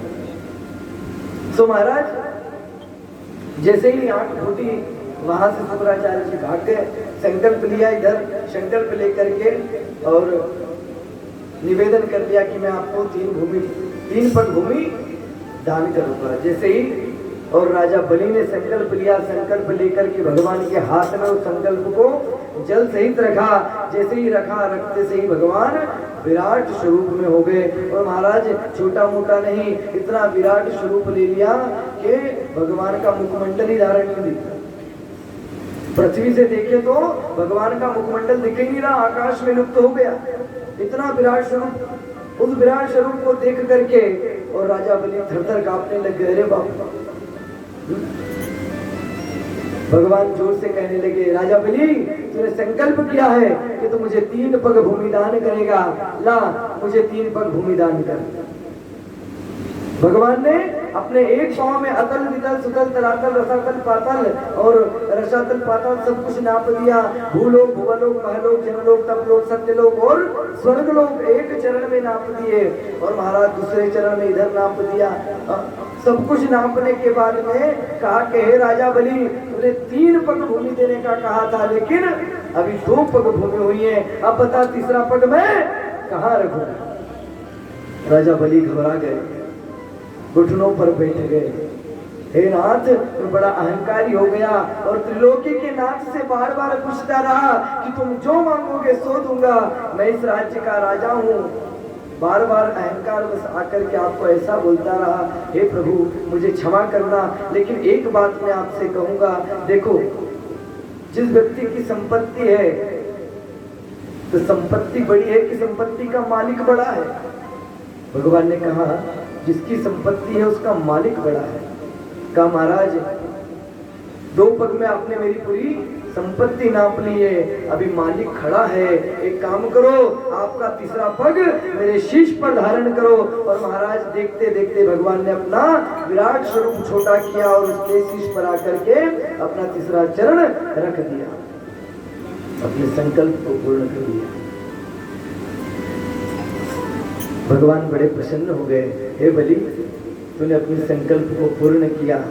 तो महाराज जैसे ही आंख फूटी, वहां से शुक्राचार्य जी भाग गए। संकल्प लिया इधर, संकल्प लेकर के और निवेदन कर दिया कि मैं आपको 3 पग भूमि दान करूंगा। जैसे ही और राजा बलि ने संकल्प लिया, संकल्प लेकर के भगवान के हाथ में उस संकल्प को जल सहित रखा। जैसे ही रखा, रखते से ही भगवान विराट स्वरूप में हो गए। और महाराज छोटा मोटा नहीं, इतना विराट स्वरूप ले लिया कि भगवान का मुखमंडल ही धारण नहीं दिखता। पृथ्वी से देखे तो भगवान का मुखमंडल दिख ही नहीं रहा, आकाश में लुप्त हो गया। इतना विराट स्वरूप, उस विराट स्वरूप को देख करके और राजा बलि थर-थर कांपने लग गए। अरे बाप! भगवान जोर से कहने लगे, राजा बलि तूने संकल्प किया है कि तू मुझे 3 पग भूमि दान करेगा, ला मुझे 3 पग भूमि दान कर। भगवान ने अपने एक पांव में अतल वितल सुतल तलातल रसातल पातल और रसातल पातल सब कुछ नाप दिया। भूलोक भुवलोक महलोक जनलोक तपलोक सत्यलोक और स्वर्गलोक एक चरण में नाप दिए और महाराज दूसरे चरण में इधर नाप दिया। सब कुछ नापने के बाद में कहा कि हे राजा बलि तूने 3 पग भूमि देने का कहा था, लेकिन अभी 2 पग भूमि हुई है, अब बता तीसरा पग मैं कहाँ रखूं? राजा बलि घबरा गए, घुटनों पर बैठ गए। हे नाथ, मैं बड़ा अहंकारी हो गया और त्रिलोकी के नाथ से बार बार पूछता रहा कि तुम जो मांगोगे सो दूंगा, मैं इस राज्य का राजा हूँ। बार बार अहंकार बस आकर के आपको ऐसा बोलता रहा। हे प्रभु मुझे क्षमा करना, लेकिन एक बात मैं आपसे कहूंगा, देखो जिस व्यक्ति की संपत्ति है तो संपत्ति बड़ी है कि संपत्ति का मालिक बड़ा है? भगवान ने कहा जिसकी संपत्ति है उसका मालिक बड़ा है। कहा महाराज 2 पग में आपने मेरी पूरी संपत्ति नाप ली है, अभी मालिक खड़ा है, एक काम करो आपका तीसरा पग मेरे शीश पर धारण करो। और महाराज देखते देखते भगवान ने अपना विराट स्वरूप छोटा किया और उसके शीश पर आकर के अपना तीसरा चरण रख दिया, अपने संकल्प को पूर्ण कर दिया। भगवान बड़े प्रसन्न हो गए। हे बलि तूने अपने संकल्प को पूर्ण किया,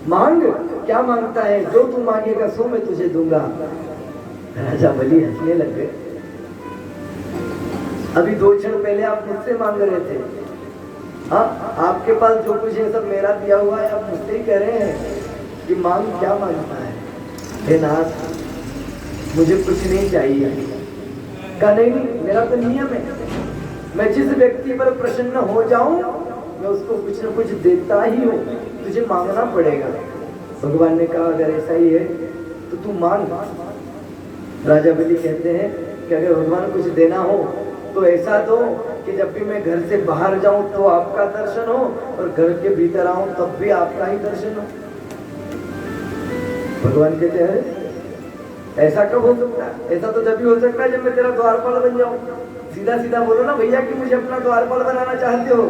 मांग क्या मांगता है? जो तू मांगेगा सो मैं तुझे दूंगा। राजा बलि हंसने लग गए। अभी 2 क्षण पहले आप मुझसे मांग रहे थे, हाँ आपके पास जो कुछ है सब मेरा दिया हुआ है, आप मुझसे ही कह रहे हैं कि मांग क्या मांगता है? हे नाथ मुझे कुछ नहीं चाहिए। कहा नहीं मेरा तो नियम है, मैं जिस व्यक्ति पर प्रसन्न हो जाऊं मैं उसको कुछ न कुछ देता ही हूं, तुझे मांगना पड़ेगा। भगवान ने कहा अगर ऐसा ही है तो तू मांग। राजा बलि कहते हैं कि अगर भगवान कुछ देना हो तो ऐसा दो कि जब भी मैं घर से बाहर जाऊं तो आपका दर्शन हो और घर के भीतर आऊं तब भी आपका ही दर्शन हो। भगवान कहते हैं ऐसा कब हो सकता है? ऐसा तो जब भी हो सकता है जब मैं तेरा द्वारपाल बन जाऊं। सीधा सीधा बोलो ना भैया कि मुझे अपना द्वारपाल बनाना चाहते हो।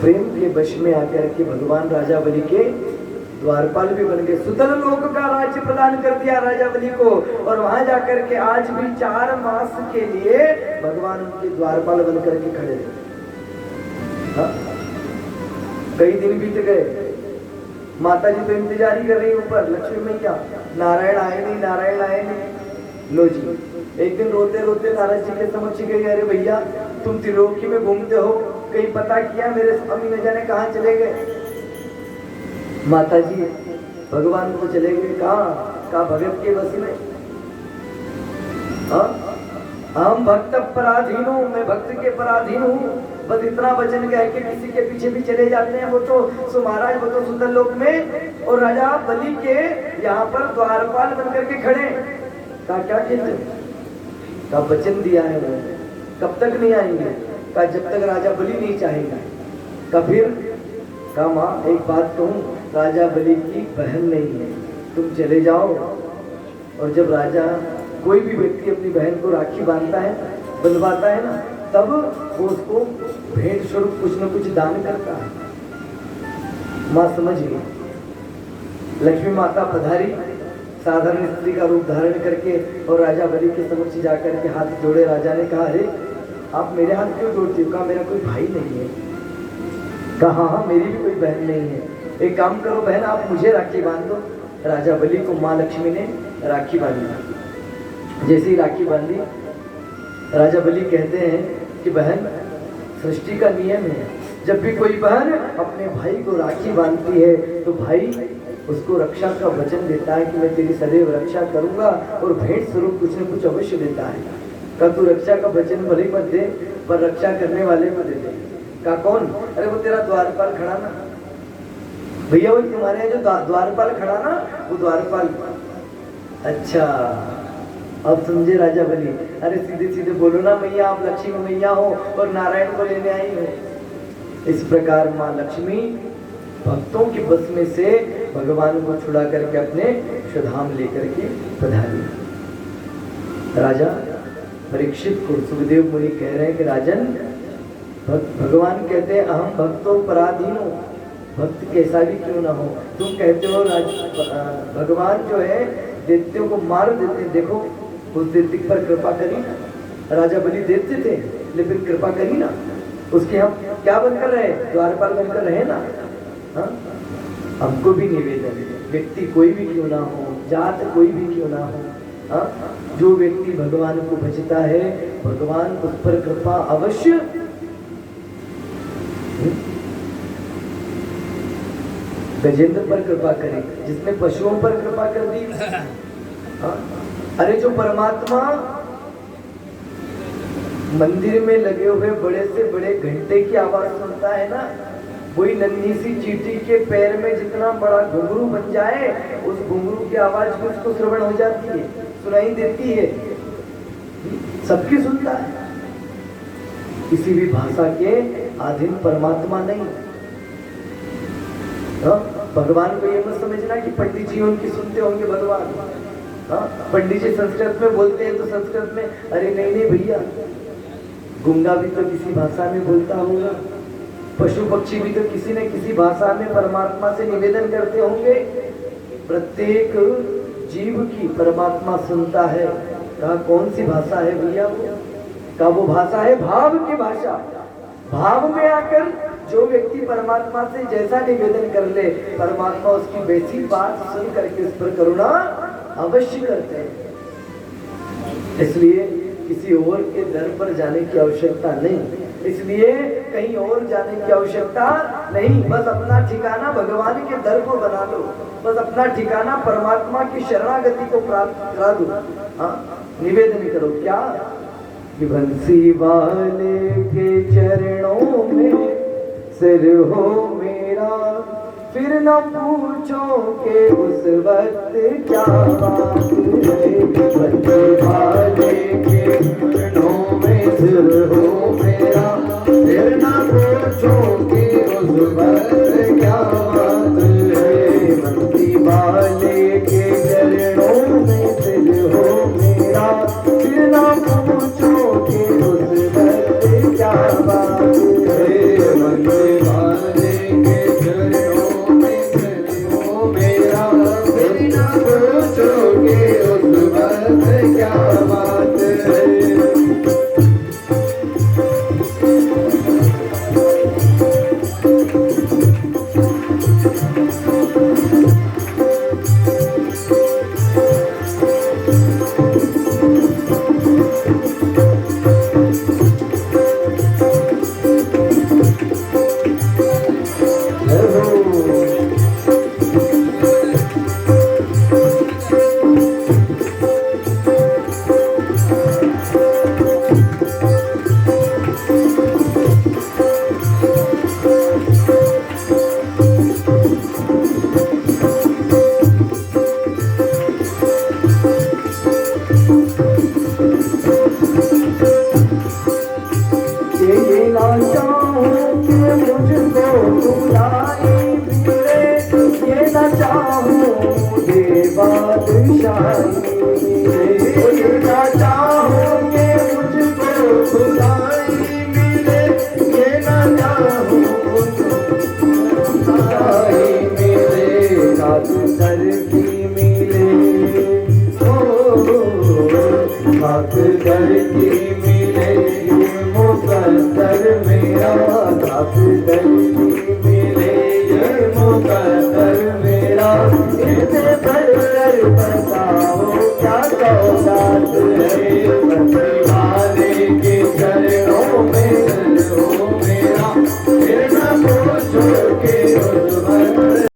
प्रेम के वश में आकर के भगवान राजा बलि के द्वारपाल भी बन गए। सुतल लोक का राज्य प्रदान कर दिया राजा बलि को और वहां जाकर के आज भी 4 मास के लिए भगवान उनके द्वारपाल बन करके खड़े रहे। कई दिन बीत गए, माता जी तो इंतजार ही कर रही ऊपर, लक्ष्मी मैया नारायण आए नहीं, नारायण आए नहीं। लो जी एक दिन रोते रोते नारद जी के समक्ष गई, अरे भैया तुम त्रिलोकी में घूमते हो, कहीं पता किया मेरे स्वामी न जाने कहाँ चले गए? माता जी भगवान को चले गए। कहा भगत के बस में। हम भक्त पराधीन हूँ, मैं भक्त के पराधीन हूँ। बस इतना वचन कह के किसी के पीछे भी चले जाते हैं। वो तो महाराज वो तो सुंदर लोक में और राजा बलि के यहाँ पर द्वारपाल बनकर के खड़े। कहा क्या कहते? का वचन दिया है वो, कब तक नहीं आएंगे? का जब तक राजा बलि नहीं चाहेगा। का फिर का माँ एक बात कहूँ, राजा बलि की बहन नहीं है, तुम चले जाओ। और जब राजा कोई भी व्यक्ति अपनी बहन को राखी बांधता है, बंधवाता है ना, तब वो उसको भेंट स्वरूप कुछ न कुछ दान करता है। माँ समझ गई। लक्ष्मी माता पधारी साधारण स्त्री का रूप धारण करके और राजा बलि के समक्ष जाकर के हाथ जोड़े। राजा ने कहा अरे आप मेरे हाथ क्यों जोड़ते हो? कहा मेरा कोई भाई नहीं है। कहा हाँ मेरी भी कोई बहन नहीं है, एक काम करो बहन आप मुझे राखी बांध दो। राजा बलि को माँ लक्ष्मी ने राखी बांधी। जैसे ही राखी बांधी, राजा बलि कहते हैं कि बहन सृष्टि का नियम है, जब भी कोई बहन अपने भाई को राखी बांधती है तो भाई उसको रक्षा का वचन देता है कि मैं तेरी सदैव रक्षा करूंगा और भेंट स्वरूप कुछ न कुछ अवश्य देता है। का तू रक्षा का वचन भले मत दे पर रक्षा करने वाले को दे दे। का कौन? अरे वो तेरा द्वारपाल खड़ा ना, भैया वो तुम्हारे यहाँ जो द्वारपाल खड़ा ना, वो द्वारपाल। अच्छा, अब समझे राजा बलि। अरे सीधे सीधे बोलो ना मैया, आप लक्ष्मी मैया हो और नारायण को लेने आई हो। इस प्रकार माँ लक्ष्मी भक्तों के बस में से भगवान को छुड़ा करके अपने स्वधाम लेकर के पधारी। राजा परीक्षित को सुखदेव मुनि कह रहे हैं कि राजन, भगवान कहते हैं अहम भक्तों पराधीनो, भक्त कैसा भी क्यों ना हो। तुम कहते हो भगवान जो है दैत्यों को मार देते, देखो उस दैत्य पर कृपा करी ना। राजा बलि देते थे लेकिन कृपा करी ना, उसके हम क्या बनकर रहे, द्वारपाल बनकर रहे ना। हाँ, हमको भी निवेदन, व्यक्ति कोई भी क्यों ना हो, जात कोई भी क्यों ना हो, हाँ, जो व्यक्ति भगवान को भजता है भगवान उस पर कृपा अवश्य। गजेंद्र पर कृपा करे जिसने पशुओं पर कृपा कर दी। हाँ? अरे जो परमात्मा मंदिर में लगे हुए बड़े से बड़े घंटे की आवाज सुनता है ना, वही नन्ही सी चींटी के पैर में जितना बड़ा घुंघरू बन जाए, उस घुंघरू की आवाज भी उसको श्रवण हो जाती है, सुनाई देती है, सबकी सुनता है। किसी भी भाषा के अधीन परमात्मा नहीं। भगवान को ये मत समझना कि पंडित जी उनकी सुनते होंगे भगवान। पंडित जी संस्कृत में बोलते हैं तो संस्कृत में, अरे नहीं नहीं भैया, गूंगा भी तो किसी भाषा में बोलता होगा, पशु पक्षी भी तो किसी न किसी भाषा में परमात्मा से निवेदन करते होंगे। प्रत्येक जीव की परमात्मा सुनता है। कहा कौन सी भाषा है भैया वो? का वो भाषा है भाव की भाषा। भाव में आकर जो व्यक्ति परमात्मा से जैसा निवेदन कर ले, परमात्मा उसकी वैसी बात सुन करके उस पर करुणा अवश्य करते हैं। इसलिए किसी और के दर पर जाने की आवश्यकता नहीं, इसलिए कहीं और जाने की आवश्यकता नहीं। बस अपना ठिकाना भगवान के दर को बना लो, बस अपना ठिकाना परमात्मा की शरणागति को प्राप्त करा दो। हाँ, निवेदन करो क्या कि बंसी वाले के चरणों में सिर हो मेरा, फिर न पूछो के उस वक्त क्या बात है। बंसी वाले के चरणों में सिर हो मेरा, फिर न पूछो के उस वक्त क्या बात है। बंसी वाले के चरणों में सिर हो मेरा, फिर न पूछो के उस वक्त क्या बात है। बंसी वाले के चरणों में सिर हो मेरा, फिर न पूछो के उस वक्त क्या बात है। दर की